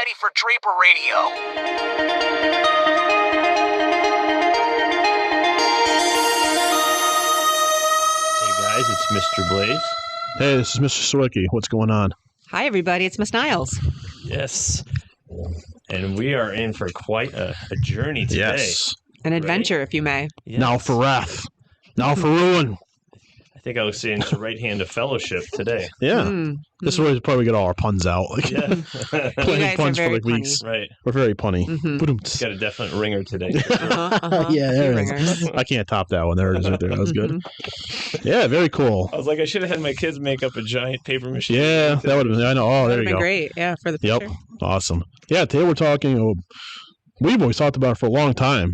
ready for Draper Radio. Hey guys, it's Mr. Blais. Hey, this is Mr. Sawicki. What's going on? Hi, everybody. It's Miss Niles. Yes. And we are in for quite a journey today. Yes. An adventure, if you may. Yes. Now for wrath. Now for ruin. I think I was saying it's the right hand of fellowship today. Yeah. Mm. This is where we probably get all our puns out. Like, Yeah. playing guys are puns for very like weeks. Right. We're very punny. Mhm. Ba-doom-ts. Got a definite ringer today. Yeah, there it Ringers. is. I can't top that one. There it is right there. That was good. Mhm. Yeah, very cool. I was like, I should have had my kids make up a giant paper machine. Yeah, that would have been. I know. Oh, there That'd you been go. great. Yeah, for the Yep. picture. Awesome. Yeah, today we're talking. We've always talked about it for a long time.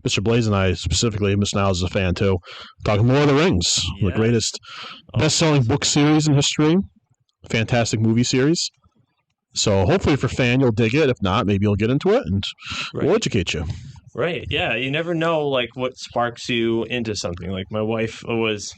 Mr. Blais and I specifically, Miss Niles is a fan too. Talking Lord of the Rings, the Yeah. greatest best-selling book series in history. Fantastic movie series. So hopefully if you're a fan, you'll dig it. If not, maybe you'll get into it and we'll educate you. Right. Yeah. You never know, like, what sparks you into something. Like, my wife was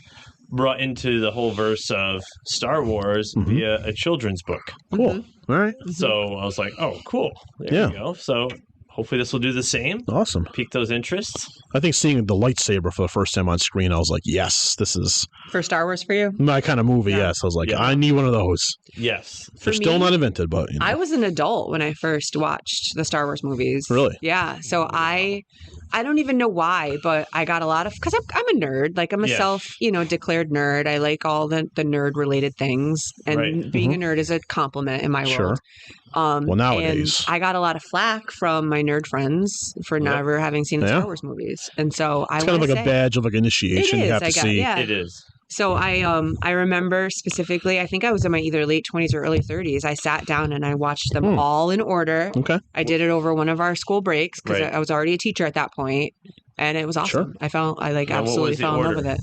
brought into the whole verse of Star Wars Mhm. via a children's book. Cool. All right. So I was like, oh, cool. There Yeah. you go. So hopefully this will do the same. Awesome. Pique those interests. I think seeing the lightsaber for the first time on screen, I was like, yes, this is For Star Wars for you? my kind of movie. Yeah. Yes. I was like, Yeah. I need one of those. Yes. They're For still me, not invented, but you know. I was an adult when I first watched the Star Wars movies. Really? Yeah. So I don't even know why, but I got a lot of, because I'm a nerd. Like, I'm a Yeah. declared nerd. I like all the nerd related things. And Right. being a nerd is a compliment in my Sure. world. Well, nowadays. And I got a lot of flack from my nerd friends for Yep. never having seen the Yeah. Star Wars movies. And so It's kind of like a badge of like initiation. It You is, have to I guess, see. yeah. It is. So I remember specifically, I think I was in my either late 20s or early 30s. I sat down and I watched them all in order. Okay. I did it over one of our school breaks because Right. I was already a teacher at that point, and it was awesome. Sure. I like Now, what absolutely was the fell in love order? with it.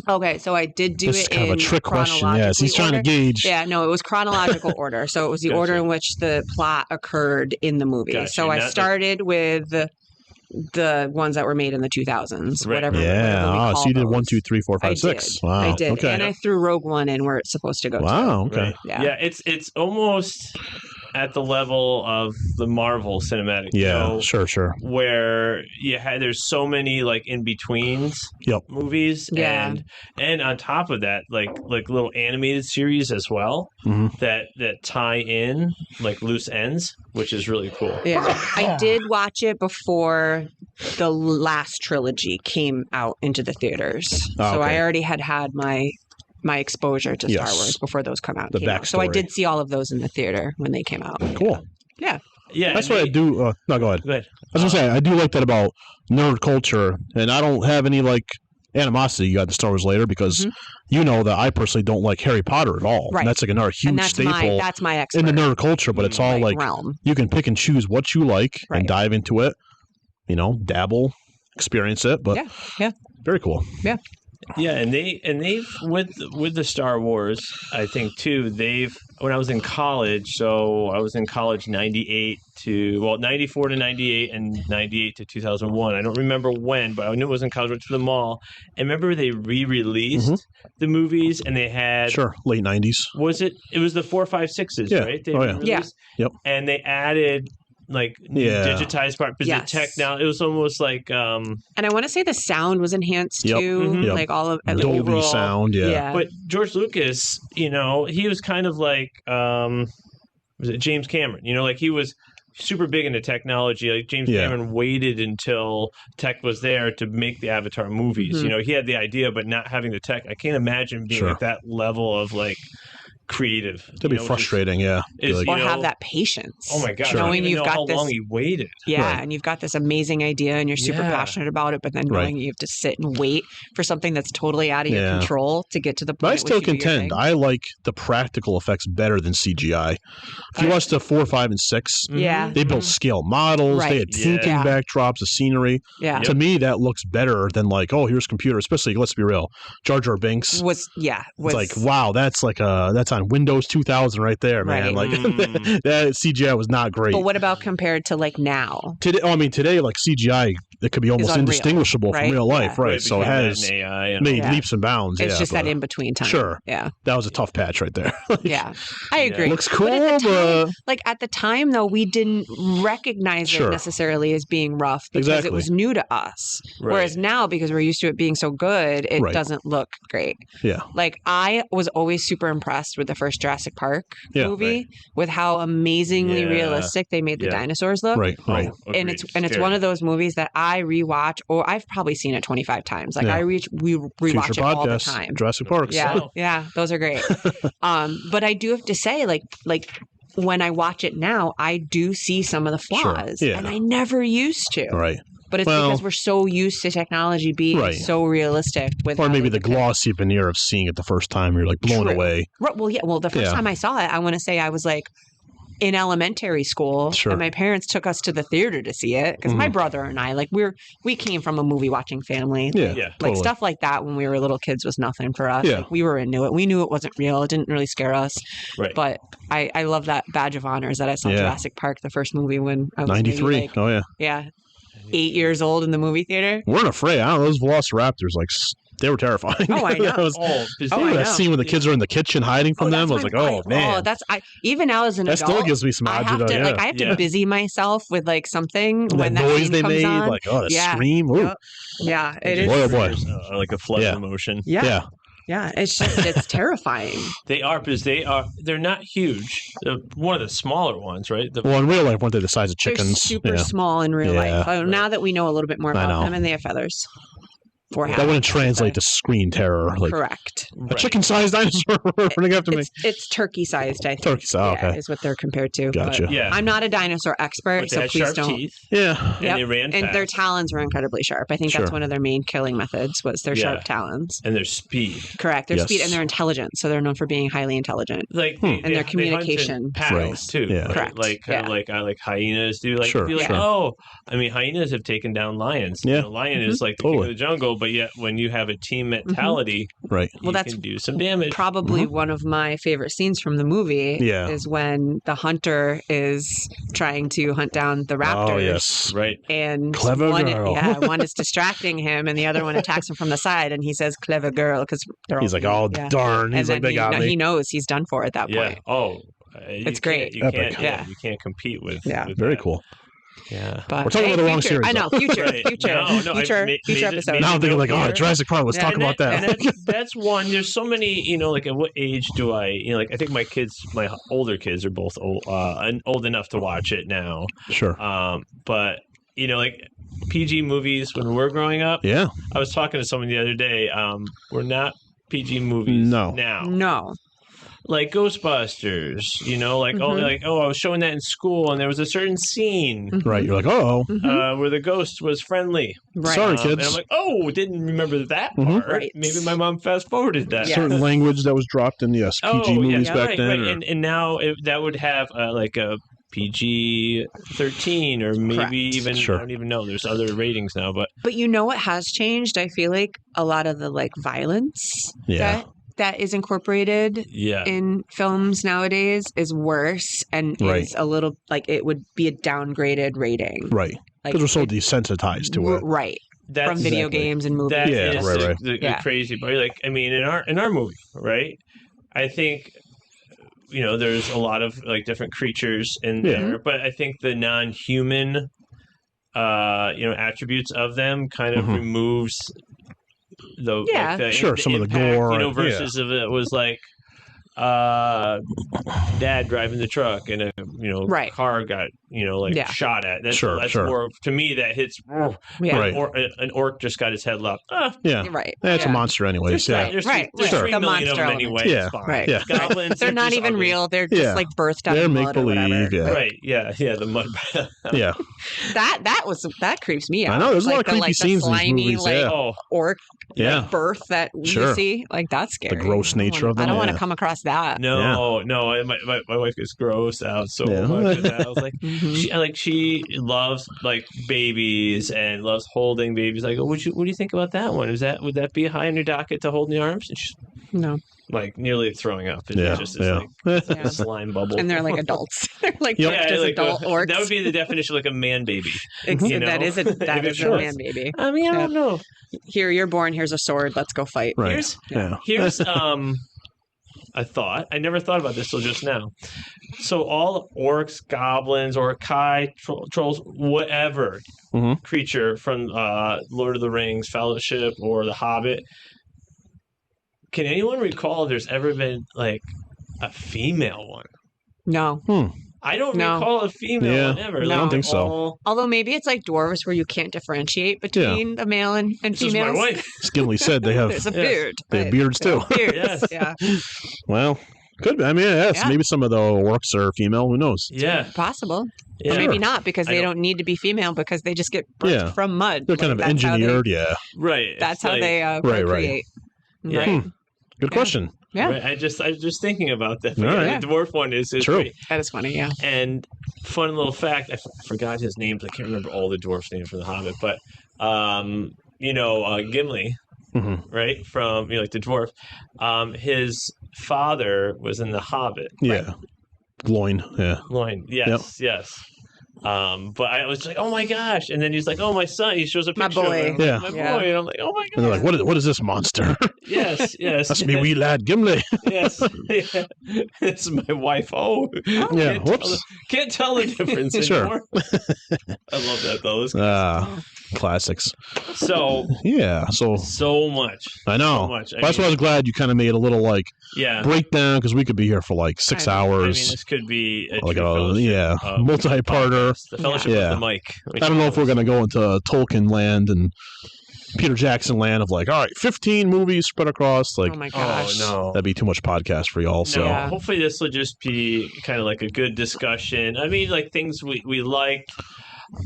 Okay, so I did do This it is kind in of a trick question. Yes, he's trying to order. gauge. Yeah, no, it was chronological order. So it was the Gotcha. order in which the plot occurred in the movie. Gotcha. So I Not- started with the ones that were made in the 2000s, Right. whatever. Yeah. whatever we Oh, call so you did those. 1, 2, 3, 4, 5, I 6. did. Wow. I did, Okay. and I threw Rogue One in where it's supposed to go. Wow. Okay. Right. Yeah. Yeah. It's almost at the level of the Marvel cinematic. Yeah. show, Sure. where there's so many like in betweens Yep. movies. Yeah. And on top of that, like little animated series as well hmm that tie in like loose ends, which is really cool. Yeah, I did watch it before the last trilogy came out into the theaters, Oh, so okay. I already had my exposure to Star Yes. Wars before those came out. The came out. So I backstory. did see all of those in the theater when they came out. Cool. Yeah. That's and what I do. No, go ahead. Go ahead. I was gonna say I do like that about nerd culture, and I don't have any like animosity. You got the Star Wars later because Mhm. you know that I personally don't like Harry Potter at all. Right. And that's like another huge And that's staple my expert in the nerd culture. But it's all like realm. you can pick and choose what you like Right. and dive into it. You know, dabble, experience it. But Yeah. very cool. Yeah, and they've with the Star Wars, I think too, when I was in college, so I was in college 94 to 98 and 98 to 2001. I don't remember when, but I knew it was in college. Went to the mall, and remember they re-released the movies, and they had Sure, late '90s. it was the 4, 5, 6s, Yeah. right? They Oh, yeah. re-released. Yeah. Yep. And they added like Yeah. digitized part, but Yes. the tech now it was almost like And I want to say the sound was enhanced Yep. too, Mhm. Yep. like all of like, Dolby overall- sound. Yeah. But George Lucas, he was kind of like, was it James Cameron? Like he was super big into technology. Like James Yeah. Cameron waited until tech was there to make the Avatar movies. Mhm. He had the idea, but not having the tech. I can't imagine being Sure. at that level of like creative. That'd be frustrating. Yeah. Is, Like, or have that patience. Oh my gosh! Sure. I don't Knowing even you've know got how this- long he waited. Yeah, Right. and you've got this amazing idea and you're super Yeah. passionate about it, but then Right. knowing you have to sit and wait for something that's totally out of your Yeah. control to get to the point. But I at which still you do your contend thing. I like the practical effects better than CGI. If you watch the 4, 5, and 6, Yeah. they built scale models. They Right. had tinting Yeah. backdrops, the scenery. Yeah. To me, that looks better than like, oh, here's computer. Especially, let's be real, Jar Jar Binks. Was It's like, wow, that's that's on Windows 2000 right there, man. Right. Like Mm. that CGI was not great. But what about compared to like now? Today, today, like CGI it could be almost unreal, indistinguishable right? from real life, Yeah. right? So it between has that and AI and made Yeah. leaps and bounds. It's yeah, just that but in between time. Sure. Yeah. that was a tough patch right there. Yeah. I agree. Looks cool, But at the time, but like at the time though, we didn't recognize Sure. it necessarily as being rough because it Exactly. was new to us. Right. Whereas now, because we're used to it being so good, it Right. doesn't look great. yeah, Like I was always super impressed with the first Jurassic Park Yeah. movie Right. with how amazingly Yeah. realistic they made the Yeah. dinosaurs look. right. Oh, Right. And agreed. it's Scary. one of those movies that I rewatch, or I've probably seen it 25 times. Like Yeah. we rewatch Future it all the podcast, time. Jurassic Parks. Yeah, Wow. yeah, those are great. But I do have to say, like when I watch it now, I do see some of the Sure. flaws, Yeah. and I never used to. Right. But it's Well- because we're so used to technology being Right. so realistic. With Or how maybe they the depict- glossy veneer of seeing it the first time, you're like blown True. away. Right, well, yeah. Well, the first Yeah. time I saw it, I want to say I was like in elementary school, Sure. and my parents took us to the theater to see it because my brother and I, like, we came from a movie watching family. Yeah, Yeah. Like totally. stuff like that when we were little kids was nothing for us. Yeah. Like, we were into it. We knew it wasn't real. It didn't really scare us. Right. But I love that badge of honor is that I saw Yeah. Jurassic Park, the first movie, when I was maybe, 93. like, Oh yeah, yeah, 8 years old in the movie theater. weren't afraid. I don't know, those Velociraptors, like they were terrifying. Oh, I know. That was, Oh, 'cause Oh, remember I that know. scene when the kids are in the kitchen hiding from them? I was that's like, my- oh man, Oh, that's even now as an that adult. still gives me some I have agita. to Yeah, like I have to Yeah. busy myself with like something that when that noise scene they comes made, on. like oh, the Yeah. scream. Ooh. Yep. Yeah, it just Boy, is. oh boy. triggers, like a flood Yeah. of emotion. Yeah, Yeah, it's just it's terrifying. They are because they're not huge. They're one of the smaller ones, right? The, Well, in real life, weren't they the size of They're chickens? super Yeah. small in real Yeah. life. Now that we know a little bit more I about know. them, and they have feathers. For That wouldn't translate to screen terror. Like correct. a right. chicken-sized dinosaur running after me. It's turkey sized. I think. Turkey size, Yeah, okay. is what they're compared to. but Gotcha. Yeah. I'm not a dinosaur expert, But they so had please sharp don't. teeth, Yeah, and Yep. they ran And fast, their talons were incredibly sharp. I think Sure. that's one of their main killing methods was their Yeah. sharp talons. and their speed. Correct. Their Yes. speed and their intelligence. So they're known for being highly intelligent. Like Hmm. they, And their they hunt in communication. packs Right. too. Yeah. Right? Correct. Like kind Yeah. of like hyenas do. Like Sure, be like, sure. oh, I mean, hyenas have taken down lions. Yeah. You know, lion is like the king Totally. of the jungle, but yet when you have a team mentality, right. you Well, that's can do some damage. Probably one of my favorite scenes from the movie Yeah. is when the hunter is trying to hunt down the raptors. Oh yes, Right. And Clever one, girl. yeah, one is distracting him, and the other one attacks him from the side, and he says "clever girl" because he's like, oh yeah. darn. He's and like, then they got he me. knows he's done for at that Yeah. point. Oh, It's great. You Epic. can't. Yeah. You can't compete with. Yeah. with Very that. cool. Yeah. But We're talking about the wrong future, series, I know though. future, Right. future, No, I future, made future it- episode. made Now I'm thinking note like, oh, here. Jurassic Park. Let's talk And about that. that's one. There's so many, like at what age do I, like I think my older kids are both old enough to watch it now. Sure. But like PG movies when we're growing up, Yeah. I was talking to someone the other day. We're not PG movies No. now. No, Like Ghostbusters, like Mhm. I was showing that in school, and there was a certain scene Right. You're like, oh, Mhm. where the ghost was friendly. right. sorry, And kids. I'm like, oh, didn't remember that Mhm. part. Right. Maybe my mom fast forwarded that. Yeah. Certain language that was dropped in yes PG movies yeah, back right, then. right. or- And now that would have like a PG 13 or maybe Correct. even Sure. I don't even know. There's other ratings now, but But you know what has changed? I feel like a lot of the like violence Yeah. that is incorporated yeah, in films nowadays is worse and Right. is a little like it would be a downgraded rating. Right. Like, Because we're so it- desensitized to it. Right. that's From video Exactly. games and movies. that Yeah, is right, right. the Yeah. crazy part. Like I mean, in our movie, right? I think there's a lot of like different creatures in Yeah. there, but I think the non-human attributes of them kind of Mhm. removes the Yeah. Sure, the some of the impact, gore, yeah. versus if it was like dad driving the truck and a Right. car got Yeah. shot at. That's Sure, that's sure. more to me that hits. Yeah. Right. Or an orc just got his head lopped. Yeah. Right. That's yeah. a monster anyways. Yeah. There's Right, there's right. 3 The million of monster them element. anyway. Yeah. It's fine. Right. Yeah. Goblins. They're not just even ugly. real. They're just Yeah. like birthed out They're of blood or make-believe, whatever. yeah. Right. Yeah. The mud. Yeah. That creeps me out. I know, there's a lot Like of the, creepy like, the scenes in these slimy, movies, like, yeah. Oh. orc Yeah. birth that we Sure. see. Like that's scary. gross I don't nature wanna- of them, I don't want to yeah. come across that. No. My wife gets grossed out so Yeah. much. With that. I was like, Mhm. she loves like babies and loves holding babies. Like, what do you think about that one? Would that be high on your docket to hold in the arms? And she's, No. like nearly throwing up. It Yeah, just is yeah. like Yeah. a slime bubble. And they're like adults. They're like Yep. just like adult orcs. that would be the definition of like a man baby. Mm-hmm. you know? That is a If it a was- man baby. I mean, I don't know. Here, you're born. Here's a sword. Let's go fight. Right. Here's Yeah. here's a thought. I never thought about this till just now. So all orcs, goblins, or trolls, whatever Mhm. creature from Lord of the Rings, Fellowship, or The Hobbit. Can anyone recall if there's ever been like a female one? No. I don't No. recall a female Yeah. one ever. No. I don't think so. all- Although maybe it's like dwarves where you can't differentiate between the male and This is females. my wife. As Gimli said, they have There's a Yes. beard. they have but- beards too. Beards. Yes. Yeah. Well, could be. I mean, yes, Yeah. maybe some of the orcs are female. Who knows? Yeah. Possible. Yeah. Or maybe not because I they don't- don't need to be female because they just get birthed Yeah. from mud. They're kind of Like, that's how they- engineered. Yeah. Right. That's It's how like- they right. procreate. Yeah. Right. Good Yeah. question. Yeah. Right. I was just thinking about that. All right. The dwarf one is True. great. That is funny. Yeah. And fun little fact, I forgot his names. I can't remember all the dwarfs' names from The Hobbit, but Gimli, hmm right, from like the dwarf. His father was in The Hobbit. Yeah. Loin. Yeah. Loin. Yes. Yes. But I was like, oh my gosh! And then he's like, oh my son. He shows a My picture. boy. Of him. Like, Yeah. my Yeah. boy. And I'm like, oh my And they're god. like, what is this monster? Yes. Yes. That's me, wee lad, Gimli. Yes. Yeah. This is my wife. Oh. Yeah. Can't Whoops. Can't tell the difference Sure. anymore. I love that though. Those- Classics. So Yeah. So much. I know. So much. That's why I was glad you kind of made a little like Yeah. breakdown because we could be here for like 6 I know. I mean, hours. this could be a Like true a fellowship of multi-parter. podcasts. The fellowship Yeah. of the mic. I don't know if we're gonna go into Tolkien land and Peter Jackson land of like, all right, 15 movies spread across. Like Oh my Oh gosh. no. that'd be too much podcast for y'all. So No, Yeah. hopefully this will just be kind of like a good discussion. I mean, like things we liked,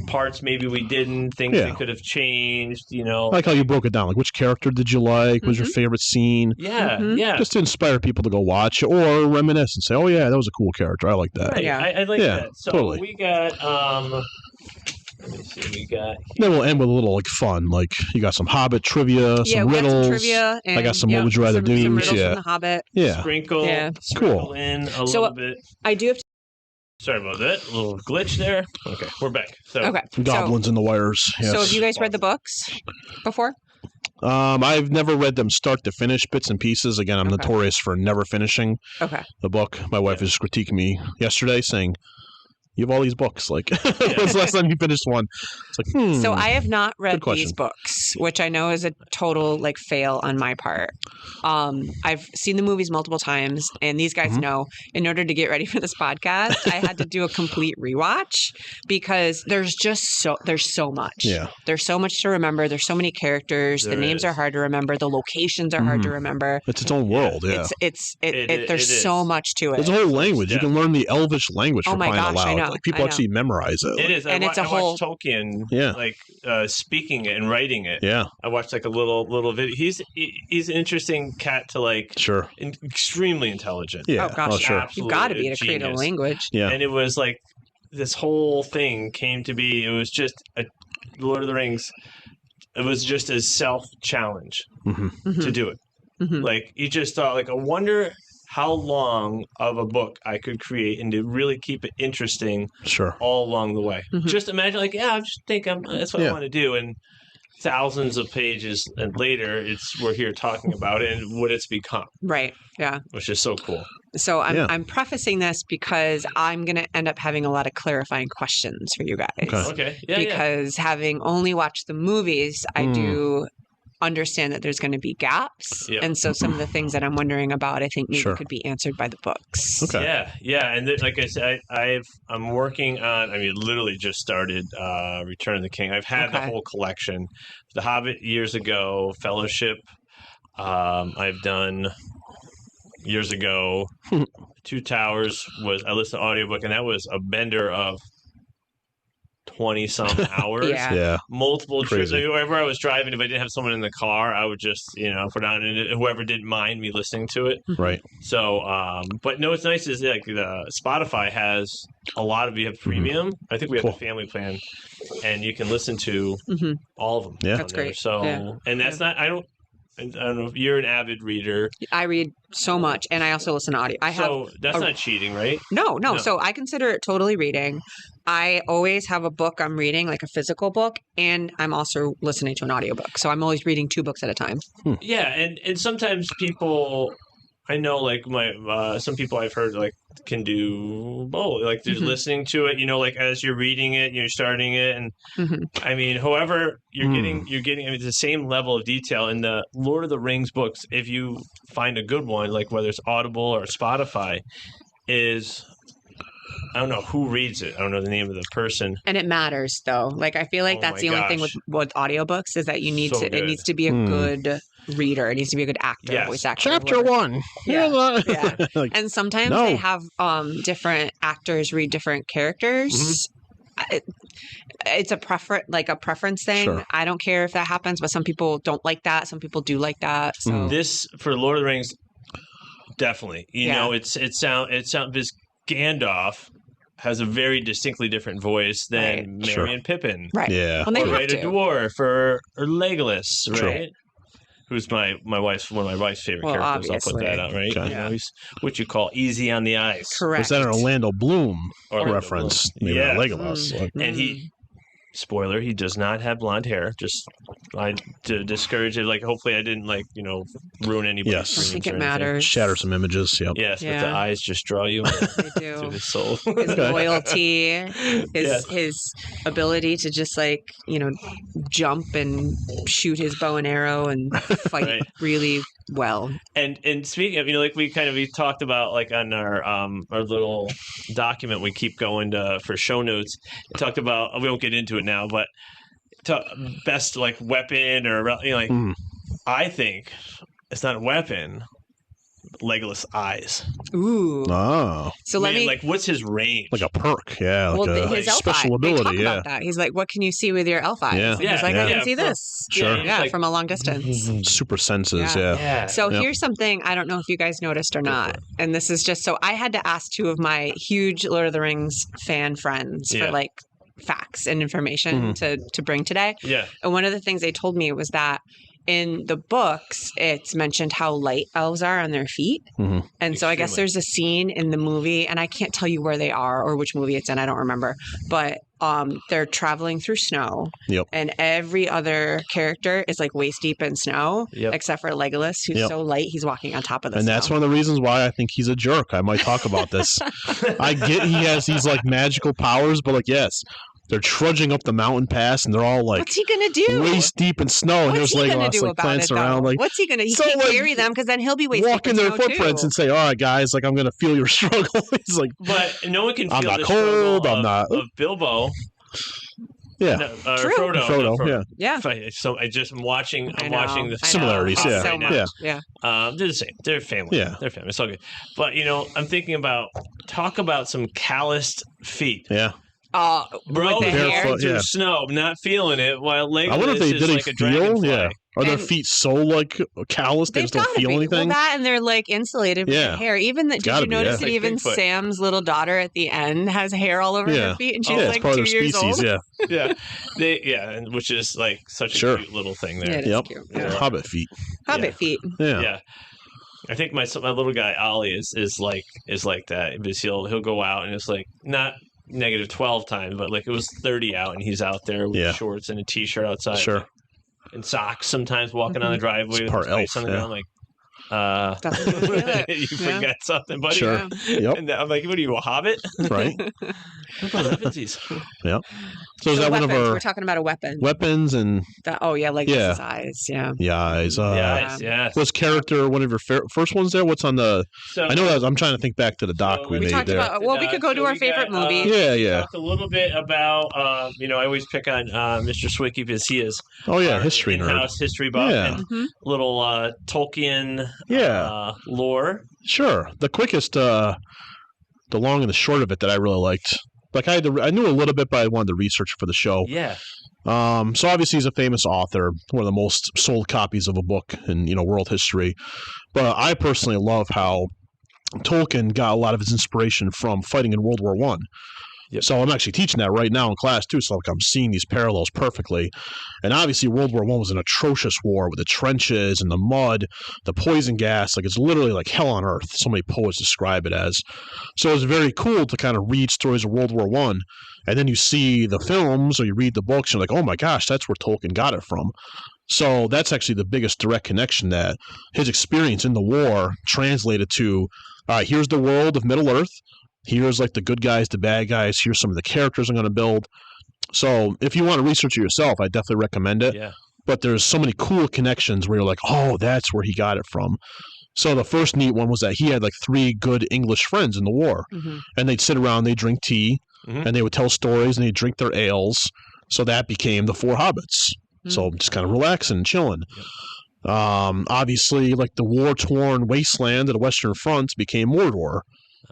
parts maybe we didn't, things Yeah. that could have changed, you know. I like how you broke it down. Like which character did you like? What was your favorite scene? Yeah, Mhm. yeah. Just to inspire people to go watch or reminisce and say, oh yeah, that was a cool character. I like that. Right. Yeah. I like Yeah, that. So totally. we got let me see, we got Then we'll end with a little like fun. Like you got some Hobbit trivia, Yeah, some we got riddles. some trivia. And, I got some What Would You Rather some Do's, riddles yeah. from The Hobbit. Yeah. sprinkle, Yeah. sprinkle Cool. in a So- little bit. I do have to. Sorry about that. A little glitch there. Okay, we're back. So Okay. Goblins in the wires. Yes. So have you guys read the books before? I've never read them start to finish, bits and pieces. Again, I'm Okay. notorious for never finishing Okay. the book. My wife was critiquing me yesterday, saying, "You have all these books. Like, when's the last time you finished one?" It's like, So I have not read Good question. these books, which I know is a total like fail on my part. I've seen the movies multiple times, and these guys Mhm. know. In order to get ready for this podcast, I had to do a complete rewatch because there's so much. Yeah. There's so much to remember. There's so many characters. There the names is. are hard to remember. The locations are hard to remember. It's its own world. Yeah. There's so much to it. There's a whole language. You Yeah. can learn the Elvish language Oh for my crying out gosh, I loud. know, Like people I know. actually memorize it. it is. And I it's a watched whole- Tolkien, Yeah. like speaking it and writing it. Yeah. I watched like a little video. He's an interesting cat to like. Sure. Extremely intelligent. Yeah. Oh gosh, sure. Absolutely You've got to be to create a genius. language. Yeah. And it was like this whole thing came to be. It was just a Lord of the Rings. It was just a self challenge hmm to do it. Mhm. Like you just thought, like I wonder how long of a book I could create and to really keep it interesting Sure. all along the way. Mhm. Just imagine, like, yeah, I just think that's what I Yeah. want to do, and thousands of pages and later, we're here talking about it and what it's become, Right. Yeah. which is so cool. So Yeah. I'm prefacing this because I'm going to end up having a lot of clarifying questions for you guys. Okay. Okay, yeah, Because having only watched the movies, I do understand that there's going to be gaps. Yeah. And so some of the things that I'm wondering about, I think maybe Sure. could be answered by the books. Okay. yeah, and like I said, I'm working on. I mean, literally just started Return of the King. I've had the Okay. whole collection, The Hobbit years ago, Fellowship. I've done years ago. Two Towers I listened to audiobook, and that was a bender of 20 some hours. Yeah. Yeah. Multiple trips. Crazy. Wherever I was driving, if I didn't have someone in the car, I would just, put on and whoever didn't mind me listening to it. Right. So, but no, what's nice is like the Spotify has a lot of, you have premium. I think we have Cool. the family plan, and you can listen to Mhm. all of them. Yeah. on That's there. great. So, Yeah. and that's not, I don't I don't know if you're an avid reader. I read so much, and I also listen to audio. So that's not cheating, right? No. No. So I consider it totally reading. I always have a book I'm reading, like a physical book, and I'm also listening to an audiobook. So I'm always reading 2 books at a time. Yeah, and sometimes people, I know, like some people I've heard like can do both. Like they're listening to it, like as you're reading it, you're starting it, and I mean, however you're getting. I mean, the same level of detail in the Lord of the Rings books. If you find a good one, like whether it's Audible or Spotify, is I don't know who reads it. I don't know the name of the person. And it matters, though. Like, I feel like that's the only thing with audiobooks is that you need to. It needs to be a good reader. It needs to be a good actor, voice actor. Chapter 1. Yeah. Like, and sometimes they have different actors read different characters. It's a preference thing. Sure. I don't care if that happens, but some people don't like that. Some people do like that. So this for Lord of the Rings, definitely. You know, it sounds because Gandalf has a very distinctly different voice than Merry and Pippin. Right. Yeah. Well, or a dwarf or Legolas, right? Who's one of my wife's favorite characters. Obviously. I'll put that out, right? Okay. Yeah. He's what you call easy on the eyes. Correct. Was that an Orlando Bloom reference? Bloom. Maybe Legolas. And he, spoiler, he does not have blonde hair. Just to discourage it. Like, hopefully I didn't ruin anybody's Yes. dreams. I think it or anything. matters. Shatter some images. Yep. Yes, but the eyes just draw you They do. to his soul. His loyalty, his ability to just jump and shoot his bow and arrow and fight really well. And speaking of, we talked about on our little document we keep going to for show notes. We talked about, we won't get into it now, but best weapon or I think it's not a weapon. Legolas' eyes. Ooh. Oh. So what's his range? Like a perk, yeah. His elf special eye. ability, they talk about that. He's like, what can you see with your elf eyes? Yeah. And he's like, I can see this. Sure. Yeah, from a long distance. Super senses, yeah. So here's something I don't know if you guys noticed or not. And this is just so I had to ask 2 of my huge Lord of the Rings fan friends for facts and information to bring today. Yeah. And one of the things they told me was that in the books, it's mentioned how light elves are on their feet. And so I guess there's a scene in the movie, and I can't tell you where they are or which movie it's in. I don't remember. But they're traveling through snow. Yep. And every other character is waist deep in snow, except for Legolas, who's so light, he's walking on top of the snow. And that's one of the reasons why I think he's a jerk. I might talk about this. I get he has these magical powers, but yes. They're trudging up the mountain pass, and they're all what's he gonna do? Waist deep in snow, and What's there's he gonna do about plants it, around. What's he gonna? He can't carry them because then he'll be waist deep in walking their snow footprints too. and say, "All right, guys, I'm gonna feel your struggle." He's like, but no one can feel I'm not the cold. struggle I'm not of Bilbo. Yeah, True. Frodo. Yeah. So I'm watching the similarities. So Yeah, much. Yeah. They're the same. They're family. Yeah, they're family. It's all good. But I'm thinking about some calloused feet. Yeah. Bro, with the hair. Barefoot, through snow, not feeling it. While Legolas I wonder if they is did like a dragonfly. feel. Yeah. Are their feet so calloused they just don't feel anything? Well, that and they're insulated with the hair. Even that, did you notice that even Bigfoot. Sam's little daughter at the end has hair all over her feet, and she's it's part 2 of their years species, old. and which is such a cute little thing there. Yeah, it is cute. Yeah. Hobbit feet. Hobbit feet. Yeah. I think my little guy Ollie is like that because he'll go out and it's not negative 12 times, but it was 30 out and he's out there with shorts and a t-shirt outside. Sure. And socks sometimes walking on the driveway with part elf. On the ground, you forgot something, buddy. Sure. Yep. And I'm like, what are you, a hobbit? Right. Yep. So is that one of our... We're talking about a weapon. Weapons and... Legolas' eyes. Yeah. The eyes. Yes. Was character one of your first ones there? What's on the... I know that I'm trying to think back to the doc we made talked there. About, we could go to our favorite movie. We talked a little bit about, I always pick on Mr. Sawicki because he is history nerd. In-house history buff and little Tolkien lore. Sure. The quickest, the long and the short of it that I really liked. I knew a little bit, but I wanted to research for the show. Yeah. So obviously he's a famous author, one of the most sold copies of a book in world history. But I personally love how Tolkien got a lot of his inspiration from fighting in World War I. Yep. So I'm actually teaching that right now in class too. So like I'm seeing these parallels perfectly. And obviously World War I was an atrocious war with the trenches and the mud, the poison gas. Like it's literally like hell on earth. So many poets describe it as. So it was very cool to kind of read stories of World War I. And then you see the films or you read the books and you're like, oh my gosh, that's where Tolkien got it from. So that's actually the biggest direct connection, that his experience in the war translated to, all right, here's the world of Middle Earth. Here's like the good guys, the bad guys. Here's some of the characters I'm going to build. So if you want to research it yourself, I definitely recommend it. Yeah. But there's so many cool connections where you're like, oh, that's where he got it from. So the first neat one was that he had like 3 good English friends in the war. Mm-hmm. And they'd sit around, they'd drink tea, and they would tell stories, and they'd drink their ales. So that became the 4 hobbits. So just kind of relaxing and chilling. Yep. Obviously, like the war-torn wasteland of the Western Front became Mordor.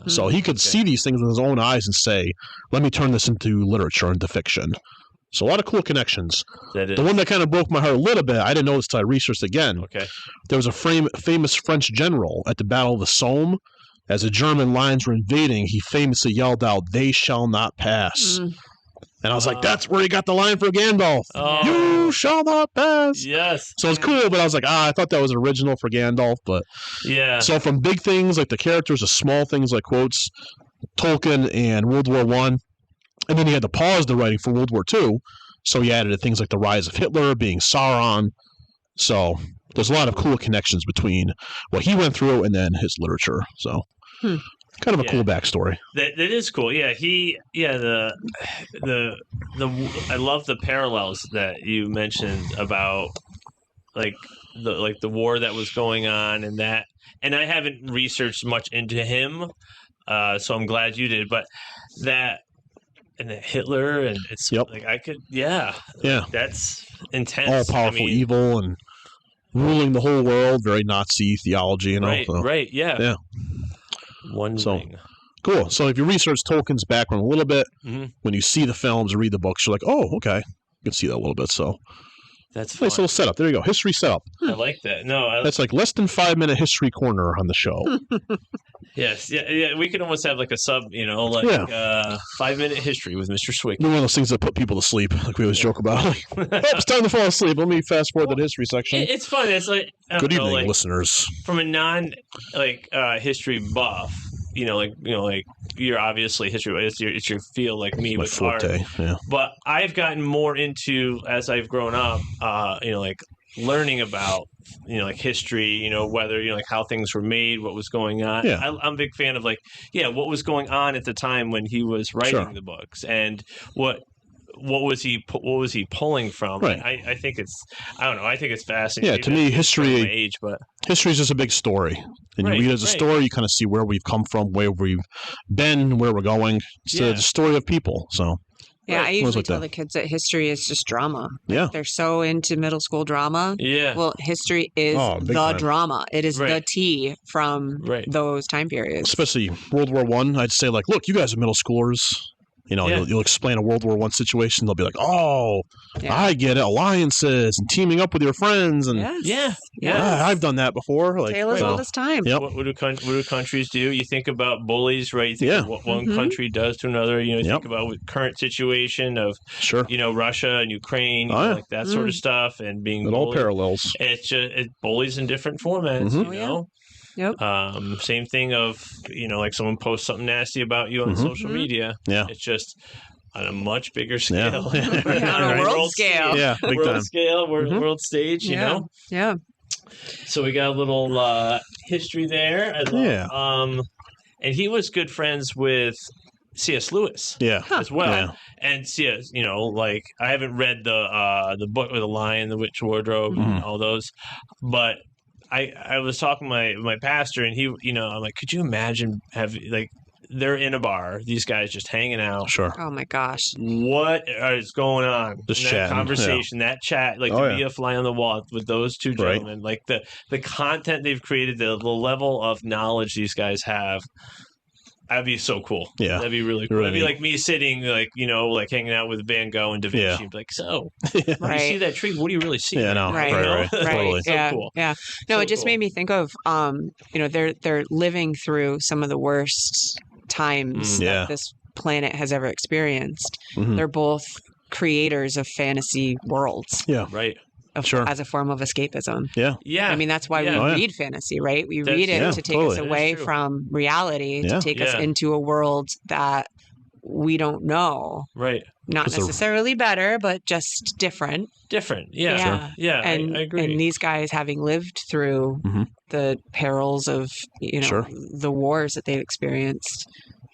So he could see these things with his own eyes and say, let me turn this into literature, into fiction. So a lot of cool connections. The one that kind of broke my heart a little bit, I didn't know this until I researched again. Okay. There was a famous French general at the Battle of the Somme. As the German lines were invading, he famously yelled out, "They shall not pass." And I was like, that's where he got the line for Gandalf. Oh. You shall not pass. Yes. So it's cool, but I was like, I thought that was original for Gandalf. But yeah. So from big things like the characters to small things like quotes, Tolkien and World War I. And then he had to pause the writing for World War II. So he added things like the rise of Hitler, being Sauron. So there's a lot of cool connections between what he went through and then his literature. So kind of a cool backstory. That is cool. Yeah, I love the parallels that you mentioned about the war that was going on and that. And I haven't researched much into him, so I'm glad you did. But that and Hitler and it's like I could that's intense. All powerful evil and ruling the whole world. Very Nazi theology, you know. Right. Yeah. One thing. Cool. So if you research Tolkien's background a little bit, when you see the films or read the books, you're like, oh, okay. You can see that a little bit. So that's nice little setup. There you go. History setup. I like that. That's like less than 5-minute history corner on the show. Yes. Yeah. We could almost have like a sub, 5-minute history with Mr. Sawicki. One of those things that put people to sleep, like we always joke about. Like, it's time to fall asleep. Let me fast forward to the history section. It's fun. It's like good evening, listeners. From a history buff, you're obviously history. It's your field, like me with forte, art. Yeah. But I've gotten more into as I've grown up, learning about history. Whether how things were made, what was going on. Yeah. I'm a big fan of what was going on at the time when he was writing the books and what was he pulling from? Right. I think it's fascinating. Yeah, to me, history is just a big story. And you read it as a story, you kind of see where we've come from, where we've been, where we're going. It's the story of people. So I usually tell the kids that history is just drama. Yeah. They're so into middle school drama. Yeah. Well, history is the drama. It is the tea from those time periods. Especially World War I, I'd say look, you guys are middle schoolers. You'll explain a World War I situation. They'll be like, "Oh, I get it. Alliances and teaming up with your friends." And I've done that before. Tale as old as time. Yep. What do countries do? You think about bullies, right? You think of what one country does to another. You think about the current situation of Russia and Ukraine, like that sort of stuff, and being bullied. All parallels. It's just bullies in different formats. Yep. Same thing of, someone posts something nasty about you on social media. Yeah. It's just on a much bigger scale. On a world scale. Yeah, big world time. Scale, world stage, you know? Yeah. So we got a little history there. And he was good friends with C.S. Lewis as well. Yeah. And C.S., I haven't read the book with The Lion, the Witch Wardrobe, and all those, but I was talking to my pastor, and he, I'm like, could you imagine they're in a bar, these guys just hanging out. Sure. Oh my gosh. What is going on? This that conversation, that chat, to be a fly on the wall with those two gentlemen, the content they've created, the level of knowledge these guys have. That'd be so cool. Yeah. That'd be really cool. It'd be like me sitting, hanging out with Van Gogh and Da Vinci. Yeah. Like, so, you see that tree? What do you really see? Yeah, no. Right. Totally. Yeah. So cool. Yeah. No, so it just made me think of, they're living through some of the worst times that this planet has ever experienced. Mhm. They're both creators of fantasy worlds Yeah. Right. Sure. as a form of escapism. Yeah. Yeah. I mean, that's why Yeah. Oh, we yeah. read fantasy, right? We That's- read it yeah, to take totally. us That is away true. from reality, Yeah. to take us Yeah. into a world that we don't know. Right. Not 'Cause the- necessarily better, but just different. Different. Yeah. Yeah. Yeah. And I agree. and these guys, having lived through Mhm. the perils of Sure. the wars that they've experienced,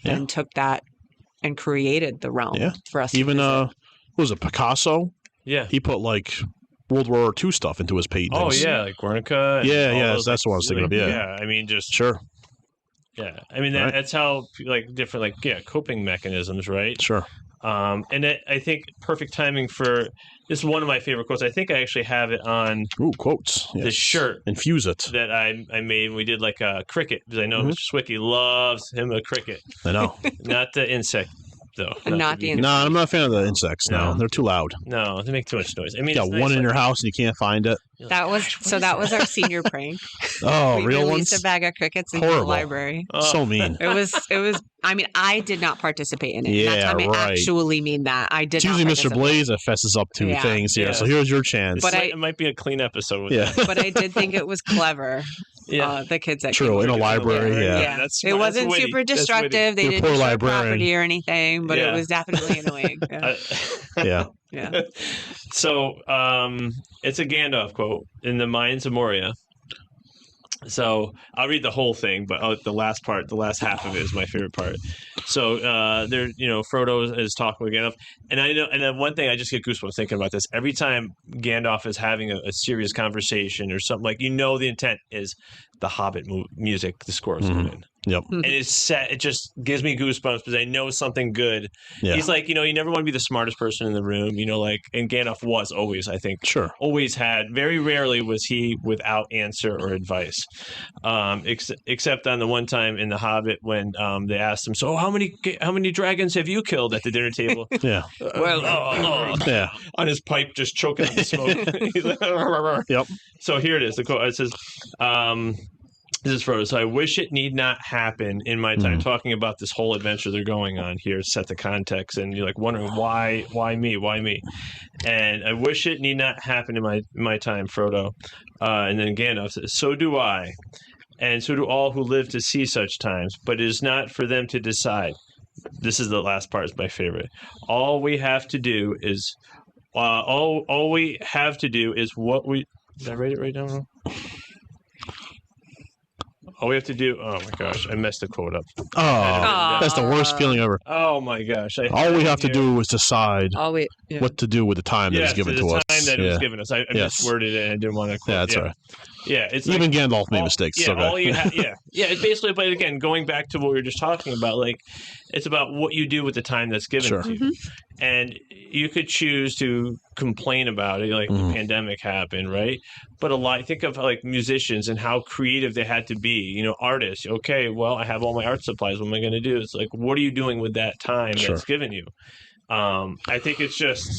Yeah. then took that and created the realm Yeah. for us. Even to visit. what was it, Picasso? yeah. He put like World War II stuff into his paintings. Oh yeah, like Guernica. and Yeah, all yeah, those, that's what I was thinking of, yeah. I mean, just Sure. yeah. I mean, Right. that's how like different coping mechanisms, right? Sure. And I think perfect timing for this is one of my favorite quotes. I think I actually have it on Ooh, quotes. the Yes. shirt Infuse it. that I made. We did like a cricket because I know Mhm. Mr. Sawicki loves him a cricket, I know. not the insect though. Not the bee. insect. No, I'm not a fan of the insects. No, No. they're too loud. No, they make too much noise. I mean, You got it's nice, one in like- your house and you can't find it. you're like, That was "Gosh, what so. is That was our senior prank. Oh, We real released ones? a bag of crickets into the Horrible. library. Oh. So mean. It was. I mean, I did not participate in it. Yeah, That's how I right. actually mean that. I did. It's not usually Mr. participate. Blaze that fesses up to Yeah. things here. Yeah. So here's your chance. But it might be a clean episode with yeah. that. But I did think it was clever. Yeah. The kids that True. came In a over. library. Yeah. Yeah. That's It smart. wasn't That's witty. super That's destructive. They Your didn't poor destroy librarian. property or anything, but Yeah. it was definitely annoying. Yeah. Yeah. Yeah. So it's a Gandalf quote in the Mines of Moria. So I'll read the whole thing, but the last part, the last half of it is my favorite part. So Frodo is talking with Gandalf, and I know, and then one thing I just get goosebumps thinking about this. Every time Gandalf is having a serious conversation or something, like the intent is the Hobbit music, the score is Mhm. coming in. Yep. And it's set. It just gives me goosebumps because I know something good. Yeah. He's like, you never want to be the smartest person in the room, and Gandalf was always, I think, Sure. always had. Very rarely was he without answer or advice, except on the one time in The Hobbit when they asked him, "So how many dragons have you killed at the dinner table?" Yeah. Yeah. on his pipe, just choking on the smoke. He's like, Yep. So here it is. The quote. It says. This is Frodo. So I wish it need not happen in my time. Talking about this whole adventure they're going on here, set the context, and you're like wondering why me, and I wish it need not happen in my time, Frodo. And then Gandalf says, "So do I, and so do all who live to see such times. But it is not for them to decide." This is the last part. Is my favorite. All we have to do is all we have to do is what we. Did I write it right down? All we have to do. Oh my gosh, I messed the quote up. Oh, that's the worst feeling ever. Oh my gosh! All we have to do is decide Yeah. what to do with the time that is given to us. Time that it yeah. was given us. I Yes. misworded it and I didn't want to quote. Yeah, that's all right. Yeah, it's Even like, Gandalf made all- mistakes. Yeah, It's okay. all you have. Yeah, it's basically. But again, going back to what we were just talking about, like it's about what you do with the time that's given Sure. to you, and you could choose to complain about it, like the pandemic happened, right? But think of like musicians and how creative they had to be. Artists. Okay, well, I have all my art supplies. What am I going to do? It's like, what are you doing with that time Sure. that's given you? I think it's just.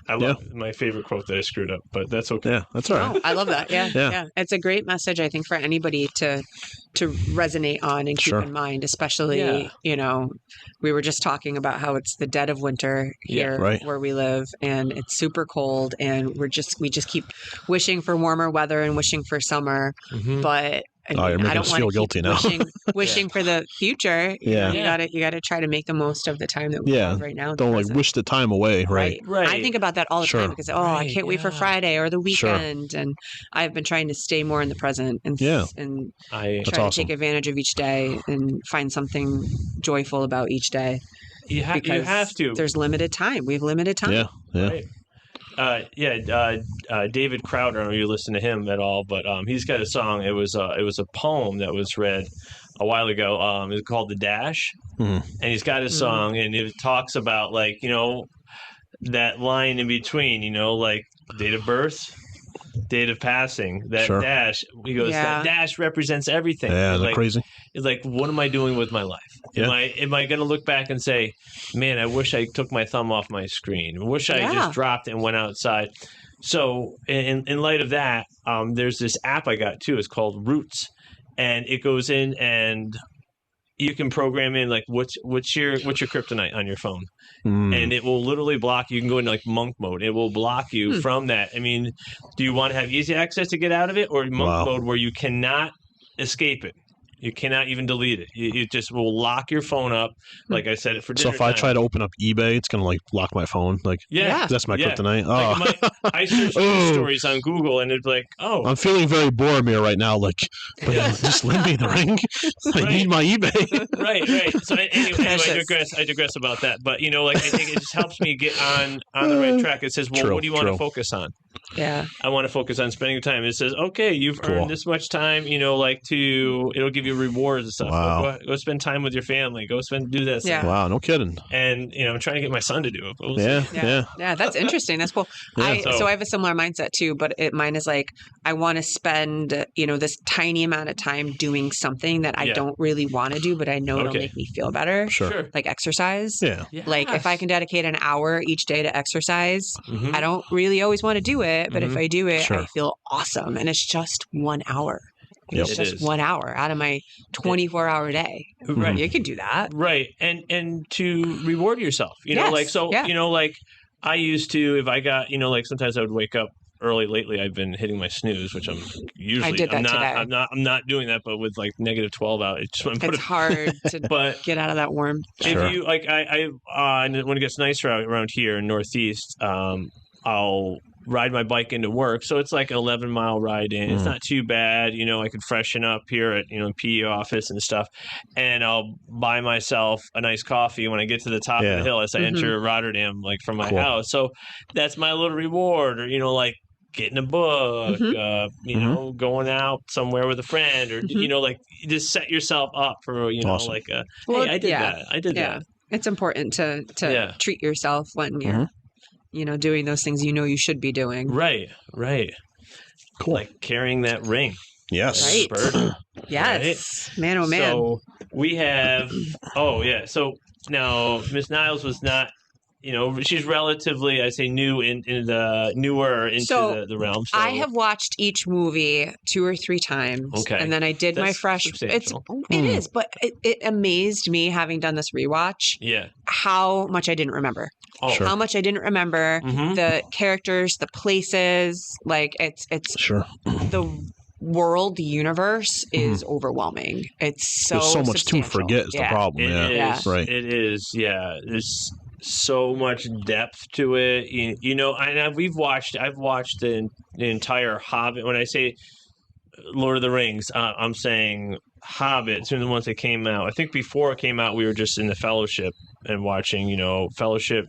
I love my favorite quote that I screwed up, but that's okay. Yeah, that's all right. Oh, I love that. Yeah, Yeah. yeah. It's a great message, I think, for anybody to resonate on and keep Sure. in mind, especially, we were just talking about how it's the dead of winter Yeah, here right. where we live, and it's super cold, and we just keep wishing for warmer weather and wishing for summer, Mhm. but I Oh, you're mean, making I don't us want feel to guilty now. wishing for the future. Yeah. You gotta try to make the most of the time that we Yeah. have right now. the Don't present. wish the time away, right? Right. I think about that all the Sure. time because I Right, can't wait for yeah. Friday or the Sure. weekend, and I've been trying to stay more in the present and Yeah. and I That's try awesome. to take advantage of each day and find something joyful about each day. you have to. There's limited time. We have limited time. Yeah. Yeah. Right. David Crowder. I don't know if you listen to him at all, but he's got a song. It was a poem that was read a while ago. It's called "The Dash," Mhm. and he's got a song, and it talks about that line in between. Like date of birth, date of passing. That Sure. dash. He goes. Yeah. That dash represents everything. Yeah, It's they're like, crazy. It's like, what am I doing with my life? Yeah. Am I going to look back and say, man, I wish I took my thumb off my screen. I wish I Yeah. just dropped and went outside. So in light of that, there's this app I got too. It's called Roots, and it goes in and you can program in like what's your kryptonite on your phone, and it will literally block. You can go into like monk mode. It will block you from that. I mean, do you want to have easy access to get out of it, or monk mode where you cannot escape it? You cannot even delete it. You just will lock your phone up. Like I said, for dinner So if I try to open up eBay, it's gonna like lock my phone. Like that's my kryptonite. Oh. Like I search news stories on Google, and it's like, I'm feeling very Boromir right now. Like, just lend me the ring. I need my eBay. Right. So anyway, I digress about that. But like I think it just helps me get on the right track. It says, well, what do you want to focus on? Yeah, I want to focus on spending time. It says, okay, you've earned this much time. It'll give you rewards and stuff. Wow. Go spend time with your family. Go do this. Yeah. Wow, no kidding. And I'm trying to get my son to do it. But we'll see. Yeah. That's interesting. That's cool. So I have a similar mindset too, but mine is like I want to spend this tiny amount of time doing something that I don't really want to do, but I know it'll make me feel better. Sure. Like exercise. Yeah. Like if I can dedicate an hour each day to exercise, I don't really always want to do it, but if I do it, I feel awesome, and it's just 1 hour. It's just 1 hour out of my 24-hour day. Right. You can do that. Right. And to reward yourself, like I used to, if I got, like sometimes I would wake up early. Lately, I've been hitting my snooze, which I'm usually, I did that today. I'm not doing that, but with like -12 out, it's hard to get out of that warm. If you like, when it gets nicer around here in Northeast, I'll ride my bike into work. So it's like an 11-mile ride in. It's not too bad. I could freshen up here at, PE office and stuff. And I'll buy myself a nice coffee when I get to the top of the hill as I enter Rotterdam, like from my house. So that's my little reward, or, like getting a book, going out somewhere with a friend, or, like you just set yourself up for, awesome. like, hey, I did that. I did that. It's important to treat yourself when you're doing those things you should be doing. Right. Cool. Like carrying that ring. Yes. Right. Burden. Yes. Right? Man, oh man. So we have, so now Miss Niles was not, she's relatively, I say, newer into the realm. So. I have watched each movie 2 or 3 times. Okay. And then I did my fresh. It is, but it amazed me having done this rewatch. Yeah. How much I didn't remember. Oh. Sure. How much I didn't remember the characters, the places. Like it's sure. The world, the universe is overwhelming. It's there's so much to forget is the problem. It is. Right. It is. Yeah. There's so much depth to it. I've watched the entire Hobbit. When I say Lord of the Rings, I'm saying Hobbit, some of the ones that came out. I think before it came out, we were just in the Fellowship and watching, Fellowship,